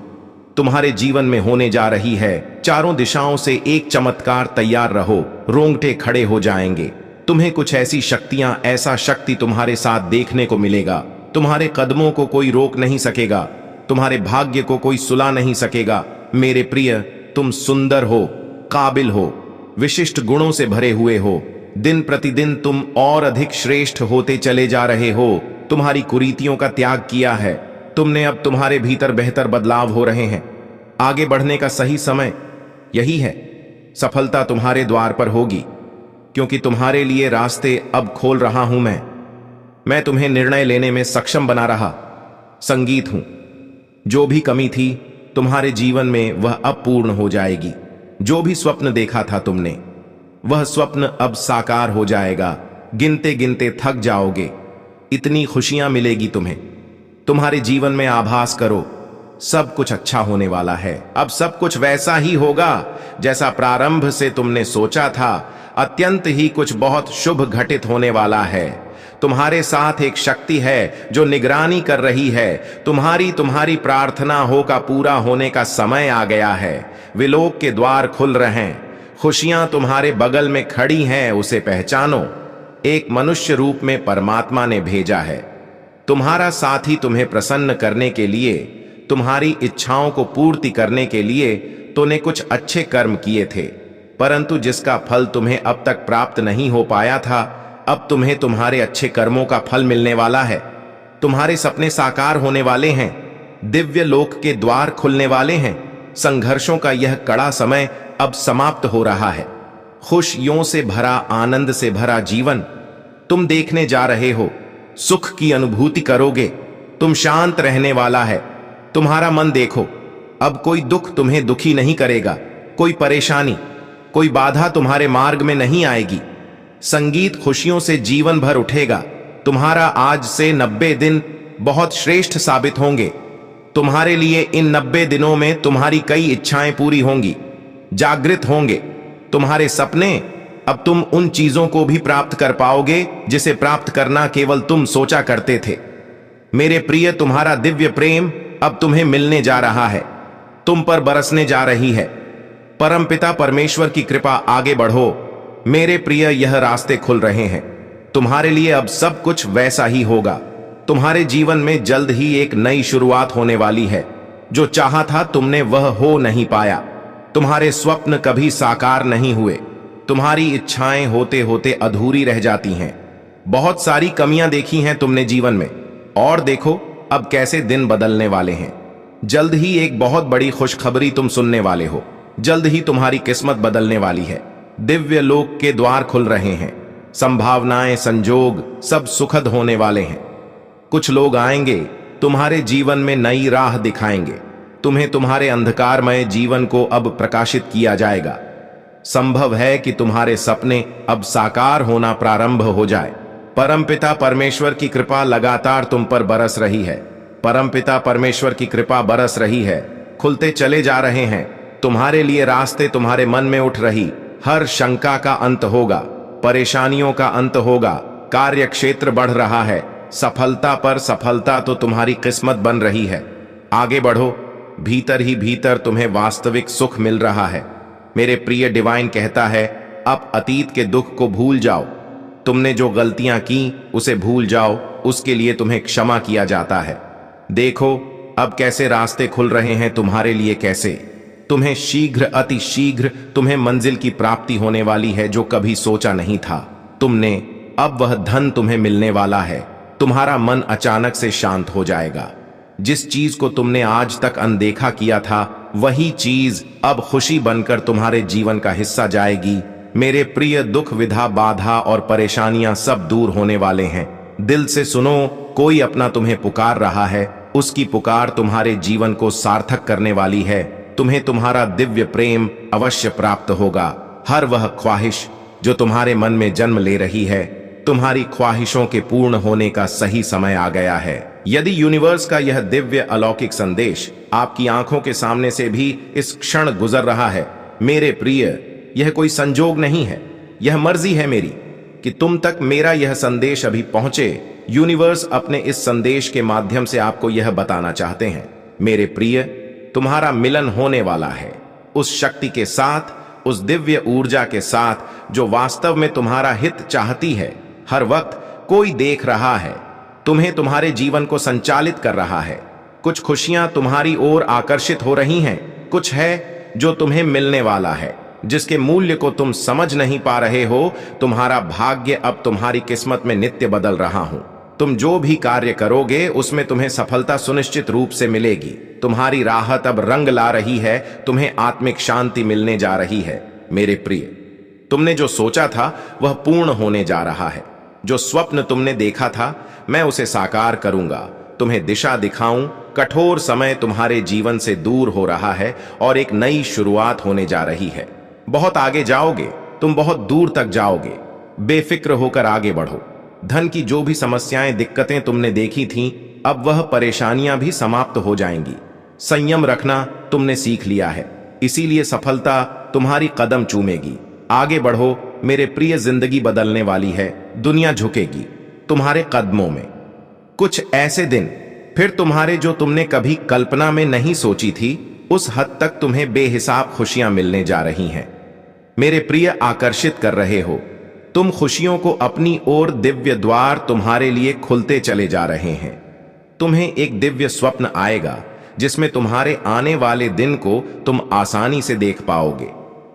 तुम्हारे जीवन में होने जा रही है चारों दिशाओं से एक चमत्कार। तैयार रहो, रोंगटे खड़े हो जाएंगे। तुम्हें कुछ ऐसी शक्तियां, ऐसा शक्ति तुम्हारे साथ देखने को मिलेगा। तुम्हारे कदमों को कोई रोक नहीं सकेगा, तुम्हारे भाग्य को कोई सुला नहीं सकेगा। मेरे प्रिय, तुम सुंदर हो, काबिल हो, विशिष्ट गुणों से भरे हुए हो। दिन प्रतिदिन तुम और अधिक श्रेष्ठ होते चले जा रहे हो। तुम्हारी कुरीतियों का त्याग किया है तुमने, अब तुम्हारे भीतर बेहतर बदलाव हो रहे हैं। आगे बढ़ने का सही समय यही है। सफलता तुम्हारे द्वार पर होगी, क्योंकि तुम्हारे लिए रास्ते अब खोल रहा हूं मैं तुम्हें निर्णय लेने में सक्षम बना रहा संगीत हूं। जो भी कमी थी तुम्हारे जीवन में, वह अब पूर्ण हो जाएगी। जो भी स्वप्न देखा था तुमने, वह स्वप्न अब साकार हो जाएगा। गिनते गिनते थक जाओगे, इतनी खुशियां मिलेगी तुम्हें। तुम्हारे जीवन में आभास करो, सब कुछ अच्छा होने वाला है। अब सब कुछ वैसा ही होगा जैसा प्रारंभ से तुमने सोचा था। अत्यंत ही कुछ बहुत शुभ घटित होने वाला है। तुम्हारे साथ एक शक्ति है जो निगरानी कर रही है। तुम्हारी प्रार्थना का पूरा होने का समय आ गया है। विलोक के द्वार खुल रहे हैं। खुशियां तुम्हारे बगल में खड़ी हैं, उसे पहचानो। एक मनुष्य रूप में परमात्मा ने भेजा है। तुम्हारा साथी तुम्हें प्रसन्न करने के लिए, तुम्हारी इच्छाओं को पूर्ति करने के लिए तूने कुछ अच्छे कर्म किए थे, परंतु जिसका फल तुम्हें अब तक प्राप्त नहीं हो पाया था, अब तुम्हें तुम्हारे अच्छे कर्मों का फल मिलने वाला है। तुम्हारे सपने साकार होने वाले हैं। दिव्य लोक के द्वार खुलने वाले हैं। संघर्षों का यह कड़ा समय अब समाप्त हो रहा है। खुशियों से भरा, आनंद से भरा जीवन तुम देखने जा रहे हो। सुख की अनुभूति करोगे। तुम शांत रहने वाला है। तुम्हारा मन देखो, अब कोई दुख तुम्हें दुखी नहीं करेगा। कोई परेशानी, कोई बाधा तुम्हारे मार्ग में नहीं आएगी। संगीत खुशियों से जीवन भर उठेगा। तुम्हारा आज से 90 दिन बहुत श्रेष्ठ साबित होंगे। तुम्हारे लिए इन 90 दिनों में तुम्हारी कई इच्छाएं पूरी होंगी, जागृत होंगे तुम्हारे सपने। अब तुम उन चीजों को भी प्राप्त कर पाओगे जिसे प्राप्त करना केवल तुम सोचा करते थे। मेरे प्रिय, तुम्हारा दिव्य प्रेम अब तुम्हें मिलने जा रहा है, तुम पर बरसने जा रही है। परमपिता परमेश्वर की कृपा, आगे बढ़ो मेरे प्रिय, यह रास्ते खुल रहे हैं। तुम्हारे लिए अब सब कुछ वैसा ही होगा। तुम्हारे जीवन में जल्द ही एक नई शुरुआत होने वाली है। जो चाहा था तुमने वह हो नहीं पाया। तुम्हारे स्वप्न कभी साकार नहीं हुए। तुम्हारी इच्छाएं होते होते अधूरी रह जाती हैं। बहुत सारी कमियां देखी हैं तुमने जीवन में, और देखो अब कैसे दिन बदलने वाले हैं। जल्द ही एक बहुत बड़ी खुशखबरी तुम सुनने वाले हो। जल्द ही तुम्हारी किस्मत बदलने वाली है। दिव्य लोक के द्वार खुल रहे हैं। संभावनाएं, संजोग सब सुखद होने वाले हैं। कुछ लोग आएंगे, तुम्हारे जीवन में नई राह दिखाएंगे। तुम्हें तुम्हारे अंधकारमय जीवन को अब प्रकाशित किया जाएगा। संभव है कि तुम्हारे सपने अब साकार होना प्रारंभ हो जाए। परमपिता परमेश्वर की कृपा लगातार तुम पर बरस रही है। परमपिता परमेश्वर की कृपा बरस रही है। खुलते चले जा रहे हैं तुम्हारे लिए रास्ते। तुम्हारे मन में उठ रही हर शंका का अंत होगा। परेशानियों का अंत होगा। कार्य क्षेत्र बढ़ रहा है। सफलता पर सफलता तो तुम्हारी किस्मत बन रही है। आगे बढ़ो। भीतर ही भीतर तुम्हें वास्तविक सुख मिल रहा है। मेरे प्रिय डिवाइन कहता है, अब अतीत के दुख को भूल जाओ। तुमने जो गलतियां की उसे भूल जाओ। उसके लिए तुम्हें क्षमा किया जाता है। देखो अब कैसे रास्ते खुल रहे हैं तुम्हारे लिए। कैसे तुम्हें शीघ्र, अति शीघ्र तुम्हें मंजिल की प्राप्ति होने वाली है जो कभी सोचा नहीं था तुमने। अब वह धन तुम्हें मिलने वाला है। तुम्हारा मन अचानक से शांत हो जाएगा। जिस चीज को तुमने आज तक अनदेखा किया था वही चीज अब खुशी बनकर तुम्हारे जीवन का हिस्सा जाएगी। मेरे प्रिय, दुख, विधा, बाधा और परेशानियां सब दूर होने वाले हैं। दिल से सुनो, कोई अपना तुम्हें पुकार रहा है। उसकी पुकार तुम्हारे जीवन को सार्थक करने वाली है। तुम्हें तुम्हारा दिव्य प्रेम अवश्य प्राप्त होगा। हर वह ख्वाहिश जो तुम्हारे मन में जन्म ले रही है, तुम्हारी ख्वाहिशों के पूर्ण होने का सही समय आ गया है। यदि यूनिवर्स का यह दिव्य अलौकिक संदेश आपकी आंखों के सामने से भी इस क्षण गुजर रहा है, मेरे प्रिय, यह कोई संजोग नहीं है। यह मर्जी है मेरी कि तुम तक मेरा यह संदेश अभी पहुंचे। यूनिवर्स अपने इस संदेश के माध्यम से आपको यह बताना चाहते हैं, मेरे प्रिय, तुम्हारा मिलन होने वाला है उस शक्ति के साथ, उस दिव्य ऊर्जा के साथ जो वास्तव में तुम्हारा हित चाहती है। हर वक्त कोई देख रहा है, तुम्हें तुम्हारे जीवन को संचालित कर रहा है। कुछ खुशियां तुम्हारी ओर आकर्षित हो रही हैं। कुछ है जो तुम्हें मिलने वाला है, जिसके मूल्य को तुम समझ नहीं पा रहे हो। तुम्हारा भाग्य अब तुम्हारी किस्मत में नित्य बदल रहा हूं। तुम जो भी कार्य करोगे उसमें तुम्हें सफलता सुनिश्चित रूप से मिलेगी। तुम्हारी राहत अब रंग ला रही है। तुम्हें आत्मिक शांति मिलने जा रही है। मेरे प्रिय, तुमने जो सोचा था वह पूर्ण होने जा रहा है। जो स्वप्न तुमने देखा था मैं उसे साकार करूंगा। तुम्हें दिशा दिखाऊं। कठोर समय तुम्हारे जीवन से दूर हो रहा है और एक नई शुरुआत होने जा रही है। बहुत आगे जाओगे तुम, बहुत दूर तक जाओगे। बेफिक्र होकर आगे बढ़ो। धन की जो भी समस्याएं, दिक्कतें तुमने देखी थीं, अब वह परेशानियां भी समाप्त हो जाएंगी। संयम रखना तुमने सीख लिया है, इसीलिए सफलता तुम्हारी कदम चूमेगी। आगे बढ़ो मेरे प्रिय, जिंदगी बदलने वाली है। दुनिया झुकेगी तुम्हारे कदमों में। कुछ ऐसे दिन फिर तुम्हारे जो तुमने कभी कल्पना में नहीं सोची थी, उस हद तक तुम्हें बेहिसाब खुशियां मिलने जा रही हैं। मेरे प्रिय, आकर्षित कर रहे हो तुम खुशियों को अपनी ओर। दिव्य द्वार तुम्हारे लिए खुलते चले जा रहे हैं। तुम्हें एक दिव्य स्वप्न आएगा जिसमें तुम्हारे आने वाले दिन को तुम आसानी से देख पाओगे।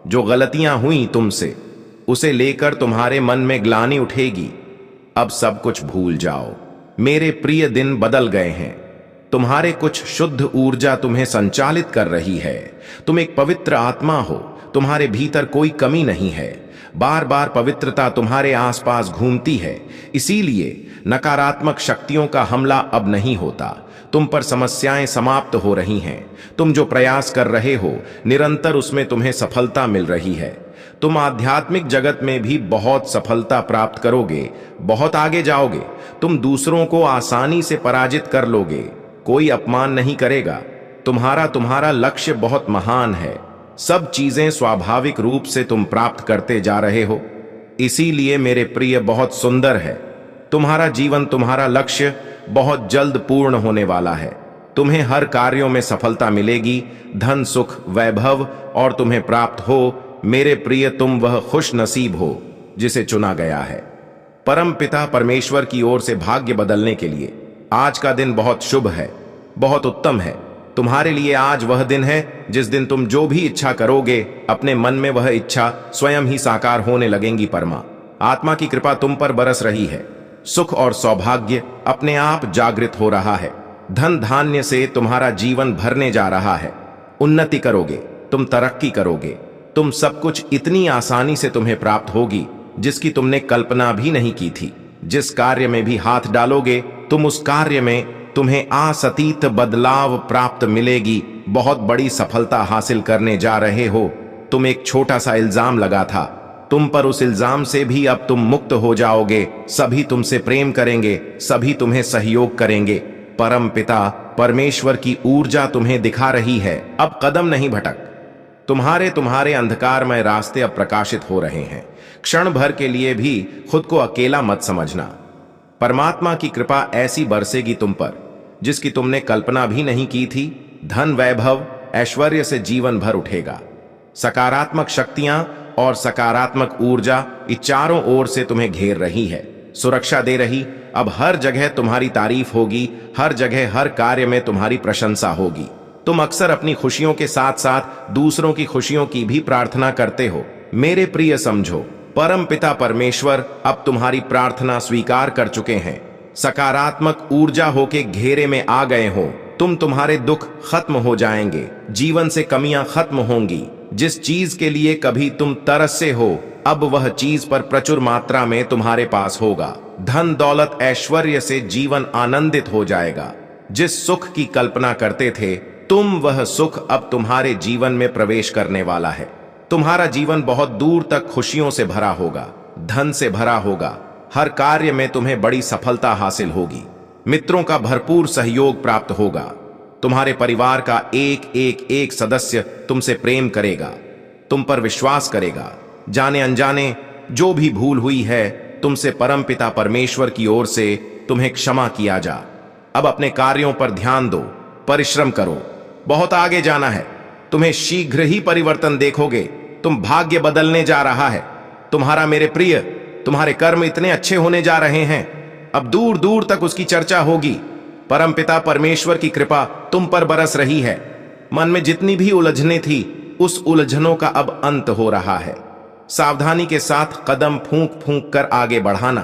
जो गलतियां हुई तुमसे, उसे लेकर तुम्हारे मन में ग्लानि उठेगी। अब सब कुछ भूल जाओ मेरे प्रिय, दिन बदल गए हैं। तुम्हारे कुछ शुद्ध ऊर्जा तुम्हें संचालित कर रही है। तुम एक पवित्र आत्मा हो। तुम्हारे भीतर कोई कमी नहीं है। बार बार पवित्रता तुम्हारे आसपास घूमती है। इसीलिए नकारात्मक शक्तियों का हमला अब नहीं होता। तुम पर समस्याएं समाप्त हो रही हैं। तुम जो प्रयास कर रहे हो निरंतर उसमें तुम्हें सफलता मिल रही है। तुम आध्यात्मिक जगत में भी बहुत सफलता प्राप्त करोगे। बहुत आगे जाओगे। तुम दूसरों को आसानी से पराजित कर लोगे। कोई अपमान नहीं करेगा। तुम्हारा लक्ष्य बहुत महान है। सब चीजें स्वाभाविक रूप से तुम प्राप्त करते जा रहे हो। इसीलिए मेरे प्रिय, बहुत सुंदर है तुम्हारा जीवन। तुम्हारा लक्ष्य बहुत जल्द पूर्ण होने वाला है। तुम्हें हर कार्यों में सफलता मिलेगी। धन, सुख, वैभव और तुम्हें प्राप्त हो। मेरे प्रिय, तुम वह खुश नसीब हो जिसे चुना गया है। परम पिता परमेश्वर की ओर से भाग्य बदलने के लिए आज का दिन बहुत शुभ है, बहुत उत्तम है। तुम्हारे लिए आज वह दिन है जिस दिन तुम जो भी इच्छा करोगे अपने मन में वह इच्छा स्वयं ही साकार होने लगेंगी। परमा आत्मा की कृपा तुम पर बरस रही है। सुख और सौभाग्य अपने आप जागृत हो रहा है। धन धान्य से तुम्हारा जीवन भरने जा रहा है। उन्नति करोगे, तुम तरक्की करोगे। तुम सब कुछ इतनी आसानी से तुम्हें प्राप्त होगी जिसकी तुमने कल्पना भी नहीं की थी। जिस कार्य में भी हाथ डालोगे तुम उस कार्य में तुम्हें असतीत बदलाव प्राप्त मिलेगी। बहुत बड़ी सफलता हासिल करने जा रहे हो। तुम एक छोटा सा इल्जाम लगा था तुम पर, उस इल्जाम से भी अब तुम मुक्त हो जाओगे। सभी तुमसे प्रेम करेंगे, सभी तुम्हें सहयोग करेंगे। परम पिता परमेश्वर की ऊर्जा तुम्हें दिखा रही है। अब कदम नहीं भटक। तुम्हारे अंधकारमय रास्ते अब प्रकाशित हो रहे हैं। क्षण भर के लिए भी खुद को अकेला मत समझना। परमात्मा की कृपा ऐसी बरसेगी तुम पर जिसकी तुमने कल्पना भी नहीं की थी। धन, वैभव, ऐश्वर्य से जीवन भर उठेगा। सकारात्मक शक्तियां और सकारात्मक ऊर्जा इस चारों ओर से तुम्हें घेर रही है, सुरक्षा दे रही। अब हर जगह तुम्हारी तारीफ होगी, हर जगह हर कार्य में तुम्हारी प्रशंसा होगी। तुम अक्सर अपनी खुशियों के साथ साथ दूसरों की खुशियों की भी प्रार्थना करते हो। मेरे प्रिय समझो, परम पिता परमेश्वर अब तुम्हारी प्रार्थना स्वीकार कर चुके हैं। सकारात्मक ऊर्जा होके घेरे में आ गए हो। तुम्हारे दुख खत्म हो जाएंगे, जीवन से कमियां खत्म होंगी। जिस चीज के लिए कभी तुम तरसे हो अब वह चीज पर प्रचुर मात्रा में तुम्हारे पास होगा। धन, दौलत, ऐश्वर्य से जीवन आनंदित हो जाएगा। जिस सुख की कल्पना करते थे तुम, वह सुख अब तुम्हारे जीवन में प्रवेश करने वाला है। तुम्हारा जीवन बहुत दूर तक खुशियों से भरा होगा, धन से भरा होगा। हर कार्य में तुम्हें बड़ी सफलता हासिल होगी। मित्रों का भरपूर सहयोग प्राप्त होगा। तुम्हारे परिवार का एक सदस्य तुमसे प्रेम करेगा, तुम पर विश्वास करेगा। जाने अनजाने जो भी भूल हुई है तुमसे परम पिता परमेश्वर की ओर से तुम्हें क्षमा किया जा। अब अपने कार्यों पर ध्यान दो, परिश्रम करो। बहुत आगे जाना है। तुम्हें शीघ्र ही परिवर्तन देखोगे। तुम भाग्य बदलने जा रहा है। तुम्हारा मेरे प्रिय, तुम्हारे कर्म इतने अच्छे होने जा रहे हैं, अब दूर दूर तक उसकी चर्चा होगी। परम पिता परमेश्वर की कृपा तुम पर बरस रही है। मन में जितनी भी उलझने थी उस उलझनों का अब अंत हो रहा है। सावधानी के साथ कदम फूंक फूंक कर आगे बढ़ाना,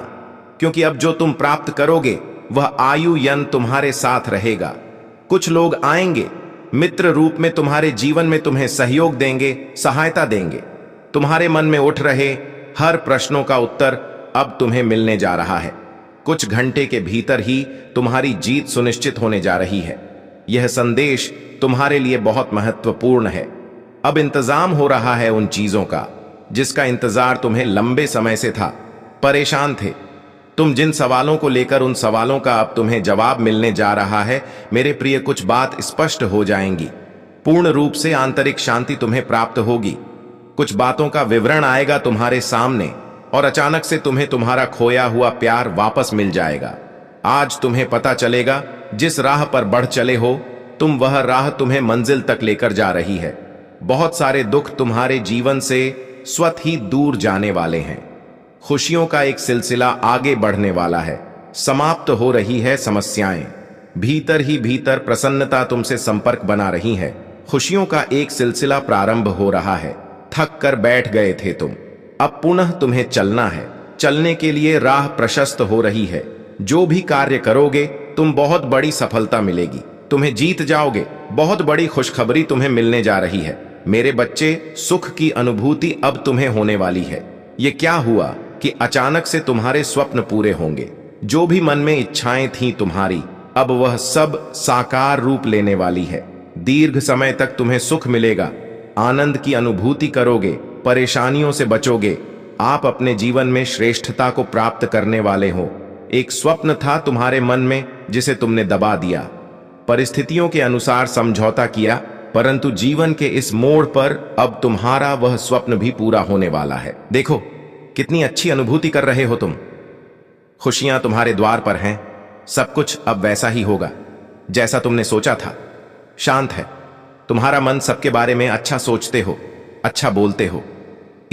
क्योंकि अब जो तुम प्राप्त करोगे वह आयु यन तुम्हारे साथ रहेगा। कुछ लोग आएंगे, मित्र रूप में तुम्हारे जीवन में तुम्हें सहयोग देंगे, सहायता देंगे। तुम्हारे मन में उठ रहे हर प्रश्नों का उत्तर अब तुम्हें मिलने जा रहा है। कुछ घंटे के भीतर ही तुम्हारी जीत सुनिश्चित होने जा रही है। यह संदेश तुम्हारे लिए बहुत महत्वपूर्ण है। अब इंतजाम हो रहा है उन चीजों का जिसका इंतजार तुम्हें लंबे समय से था। परेशान थे तुम जिन सवालों को लेकर, उन सवालों का अब तुम्हें जवाब मिलने जा रहा है। मेरे प्रिय, कुछ बात स्पष्ट हो जाएंगी। पूर्ण रूप से आंतरिक शांति तुम्हें प्राप्त होगी। कुछ बातों का विवरण आएगा तुम्हारे सामने और अचानक से तुम्हें तुम्हारा खोया हुआ प्यार वापस मिल जाएगा। आज तुम्हें पता चलेगा जिस राह पर बढ़ चले हो तुम, वह राह तुम्हें मंजिल तक लेकर जा रही है। बहुत सारे दुख तुम्हारे जीवन से स्वतः ही दूर जाने वाले हैं। खुशियों का एक सिलसिला आगे बढ़ने वाला है। समाप्त हो रही है समस्याएं। भीतर ही भीतर प्रसन्नता तुमसे संपर्क बना रही है। खुशियों का एक सिलसिला प्रारंभ हो रहा है। थक कर बैठ गए थे तुम, अब पुनः तुम्हें चलना है। चलने के लिए राह प्रशस्त हो रही है। जो भी कार्य करोगे तुम बहुत बड़ी सफलता मिलेगी। तुम्हें जीत जाओगे। बहुत बड़ी खुशखबरी तुम्हें मिलने जा रही है। मेरे बच्चे, सुख की अनुभूति अब तुम्हें होने वाली है। ये क्या हुआ कि अचानक से तुम्हारे स्वप्न पूरे होंगे। जो भी मन में इच्छाएं थीं तुम्हारी, अब वह सब साकार रूप लेने वाली है। दीर्घ समय तक तुम्हें सुख मिलेगा। आनंद की अनुभूति करोगे, परेशानियों से बचोगे। आप अपने जीवन में श्रेष्ठता को प्राप्त करने वाले हो। एक स्वप्न था तुम्हारे मन में जिसे तुमने दबा दिया, परिस्थितियों के अनुसार समझौता किया, परंतु जीवन के इस मोड़ पर अब तुम्हारा वह स्वप्न भी पूरा होने वाला है। देखो कितनी अच्छी अनुभूति कर रहे हो तुम। खुशियां तुम्हारे द्वार पर हैं। सब कुछ अब वैसा ही होगा जैसा तुमने सोचा था। शांत है। तुम्हारा मन सबके बारे में अच्छा सोचते हो, अच्छा बोलते हो।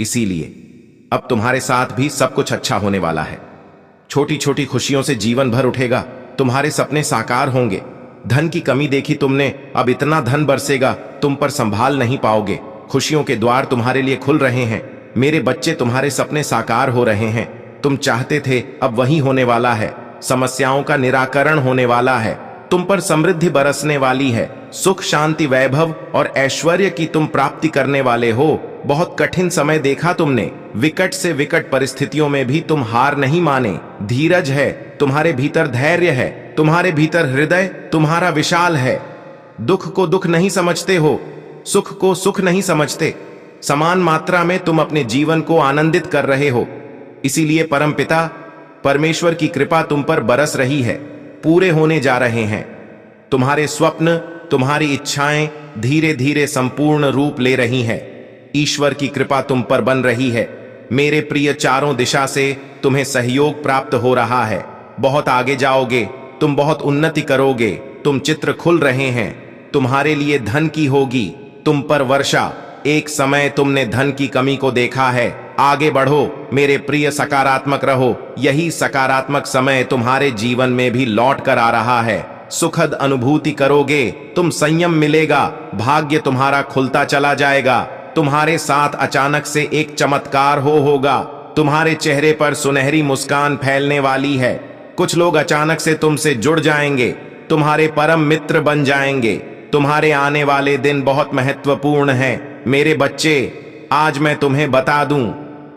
इसीलिए अब तुम्हारे साथ भी सब कुछ अच्छा होने वाला है। छोटी छोटी खुशियों से जीवन भर उठेगा, तुम्हारे सपने साकार होंगे। धन की कमी देखी तुमने, अब इतना धन बरसेगा तुम पर संभाल नहीं पाओगे। खुशियों के द्वार तुम्हारे लिए खुल रहे हैं। मेरे बच्चे, तुम्हारे सपने साकार हो रहे हैं। तुम चाहते थे, अब वही होने वाला है। समस्याओं का निराकरण होने वाला है। तुम पर समृद्धि बरसने वाली है। सुख, शांति, वैभव और ऐश्वर्य की तुम प्राप्ति करने वाले हो। बहुत कठिन समय देखा तुमने, विकट से विकट परिस्थितियों में भी तुम हार नहीं माने। धीरज है तुम्हारे भीतर, धैर्य है तुम्हारे भीतर, हृदय तुम्हारा विशाल है। दुख को दुख नहीं समझते हो, सुख को सुख नहीं समझते। समान मात्रा में तुम अपने जीवन को आनंदित कर रहे हो। इसीलिए परमपिता परमेश्वर की कृपा तुम पर बरस रही है, पूरे होने जा रहे हैं। तुम्हारे स्वप्न, तुम्हारी इच्छाएं धीरे धीरे संपूर्ण रूप ले रही हैं। ईश्वर की कृपा तुम पर बन रही है। मेरे प्रिय, चारों दिशा से तुम्हें सहयोग प्राप्त हो रहा है। बहुत आगे जाओगे, तुम बहुत उन्नति करोगे। तुम चित्र खुल रहे हैं, तुम्हारे लिए धन की होगी तुम पर वर्षा। एक समय तुमने धन की कमी को देखा है। आगे बढ़ो मेरे प्रिय, सकारात्मक रहो। यही सकारात्मक समय तुम्हारे जीवन में भी लौट कर आ रहा है। सुखद अनुभूति करोगे, तुम संयम मिलेगा, भाग्य तुम्हारा खुलता चला जाएगा। तुम्हारे साथ अचानक से एक चमत्कार होगा। तुम्हारे चेहरे पर सुनहरी मुस्कान फैलने वाली है। कुछ लोग अचानक से तुमसे जुड़ जाएंगे, तुम्हारे परम मित्र बन जाएंगे। तुम्हारे आने वाले दिन बहुत महत्वपूर्ण हैं। मेरे बच्चे, आज मैं तुम्हें बता दूं,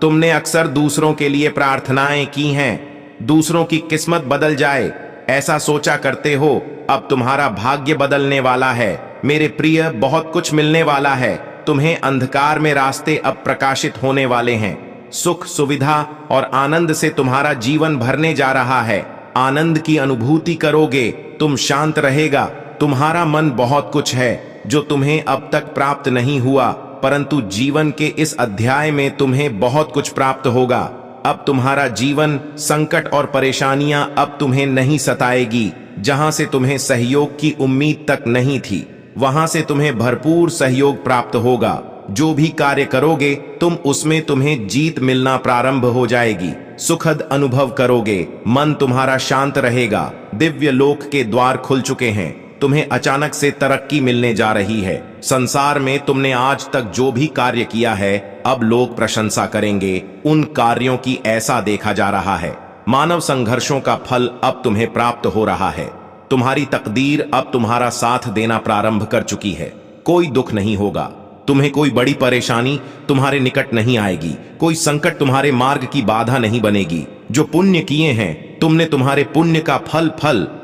तुमने अक्सर दूसरों के लिए प्रार्थनाएं की हैं, दूसरों की किस्मत बदल जाए ऐसा सोचा करते हो। अब तुम्हारा भाग्य बदलने वाला है मेरे प्रिय, बहुत कुछ मिलने वाला है तुम्हें। अंधकार में रास्ते अब प्रकाशित होने वाले हैं। सुख, सुविधा और आनंद से तुम्हारा जीवन भरने जा रहा है। आनंद की अनुभूति करोगे, तुम शांत रहेगा। तुम्हारा मन, बहुत कुछ है जो तुम्हें अब तक प्राप्त नहीं हुआ, परंतु जीवन के इस अध्याय में तुम्हें बहुत कुछ प्राप्त होगा। अब तुम्हारा जीवन, संकट और परेशानियां अब तुम्हें नहीं सताएगी। जहां से तुम्हें सहयोग की उम्मीद तक नहीं थी, वहां से तुम्हें भरपूर सहयोग प्राप्त होगा। जो भी कार्य करोगे तुम, उसमें तुम्हें जीत मिलना प्रारंभ हो जाएगी। सुखद अनुभव करोगे, मन तुम्हारा शांत रहेगा। दिव्य लोक के द्वार खुल चुके हैं। तुम्हें अचानक से तरक्की मिलने जा रही है। संसार में तुमने आज तक जो भी कार्य किया है, अब लोग प्रशंसा करेंगे उन कार्यों की, ऐसा देखा जा रहा है। मानव संघर्षों का फल अब तुम्हें प्राप्त हो रहा है। तुम्हारी तकदीर अब तुम्हारा साथ देना प्रारंभ कर चुकी है। कोई दुख नहीं होगा, तुम्हें कोई बड़ी परेशानी तुम्हारे निकट नहीं आएगी। कोई संकट तुम्हारे मार्ग की बाधा नहीं बनेगी। जो पुण्य किए हैं तुमने, तुम्हारे पुण्य का फल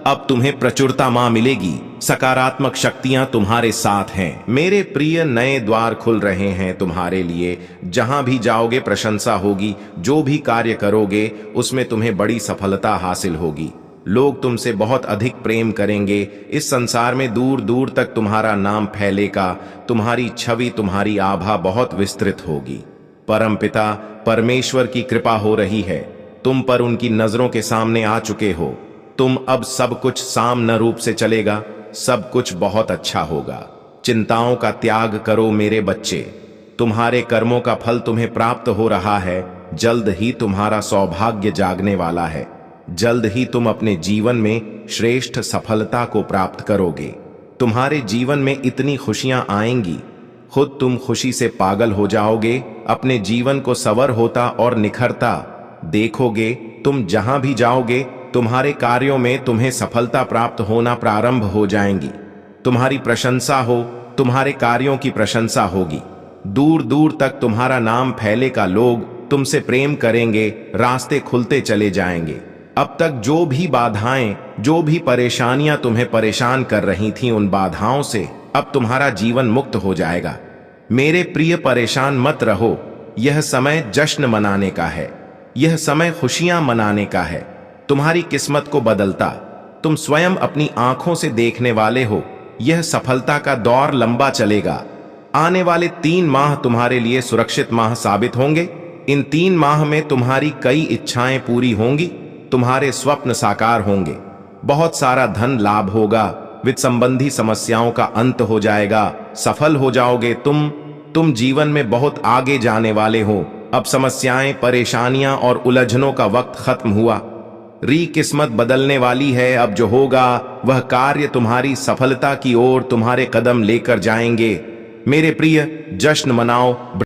अब तुम्हें प्रचुरता मां मिलेगी। सकारात्मक शक्तियां तुम्हारे साथ हैं। मेरे प्रिय, नए द्वार खुल रहे हैं तुम्हारे लिए। जहां भी जाओगे प्रशंसा होगी। जो भी कार्य करोगे उसमें तुम्हें बड़ी सफलता हासिल होगी। लोग तुमसे बहुत अधिक प्रेम करेंगे। इस संसार में दूर दूर तक तुम्हारा नाम फैलेगा। तुम्हारी छवि, तुम्हारी आभा बहुत विस्तृत होगी। परमपिता परमेश्वर की कृपा हो रही है। तुम पर उनकी नजरों के सामने आ चुके हो। तुम अब सब कुछ सामने रूप से चलेगा। सब कुछ बहुत अच्छा होगा। चिंताओं का त्याग करो मेरे बच्चे। तुम्हारे कर्मों का फल तुम्हें प्राप्त हो रहा है। जल्द ही तुम्हारा सौभाग्य जागने वाला है। जल्द ही तुम अपने जीवन में श्रेष्ठ सफलता को प्राप्त करोगे। तुम्हारे जीवन में इतनी खुशियां आएंगी, खुद तुम खुशी से पागल हो जाओगे। अपने जीवन को सवर होता और निखरता देखोगे। तुम जहां भी जाओगे, तुम्हारे कार्यों में तुम्हें सफलता प्राप्त होना प्रारंभ हो जाएंगी। तुम्हारी प्रशंसा हो, तुम्हारे कार्यों की प्रशंसा होगी। दूर दूर तक तुम्हारा नाम फैलेगा। लोग तुमसे प्रेम करेंगे। रास्ते खुलते चले जाएंगे। अब तक जो भी बाधाएं, जो भी परेशानियां तुम्हें परेशान कर रही थीं, उन बाधाओं से अब तुम्हारा जीवन मुक्त हो जाएगा। मेरे प्रिय, परेशान मत रहो। यह समय जश्न मनाने का है। यह समय खुशियां मनाने का है। तुम्हारी किस्मत को बदलता तुम स्वयं अपनी आंखों से देखने वाले हो। यह सफलता का दौर लंबा चलेगा। आने वाले 3 माह तुम्हारे लिए सुरक्षित माह साबित होंगे। इन 3 माह में तुम्हारी कई इच्छाएं पूरी होंगी। तुम्हारे स्वप्न साकार होंगे। बहुत सारा धन लाभ होगा। वित्त संबंधी समस्याओं का अंत हो जाएगा। सफल हो जाओगे तुम जीवन में बहुत आगे जाने वाले हो। अब समस्याएं, परेशानियां और उलझनों का वक्त खत्म हुआ। किस्मत बदलने वाली है। अब जो होगा वह कार्य तुम्हारी सफलता की ओर तुम्हारे कदम लेकर जाएंगे। मेरे प्रिय, जश्न मनाओ।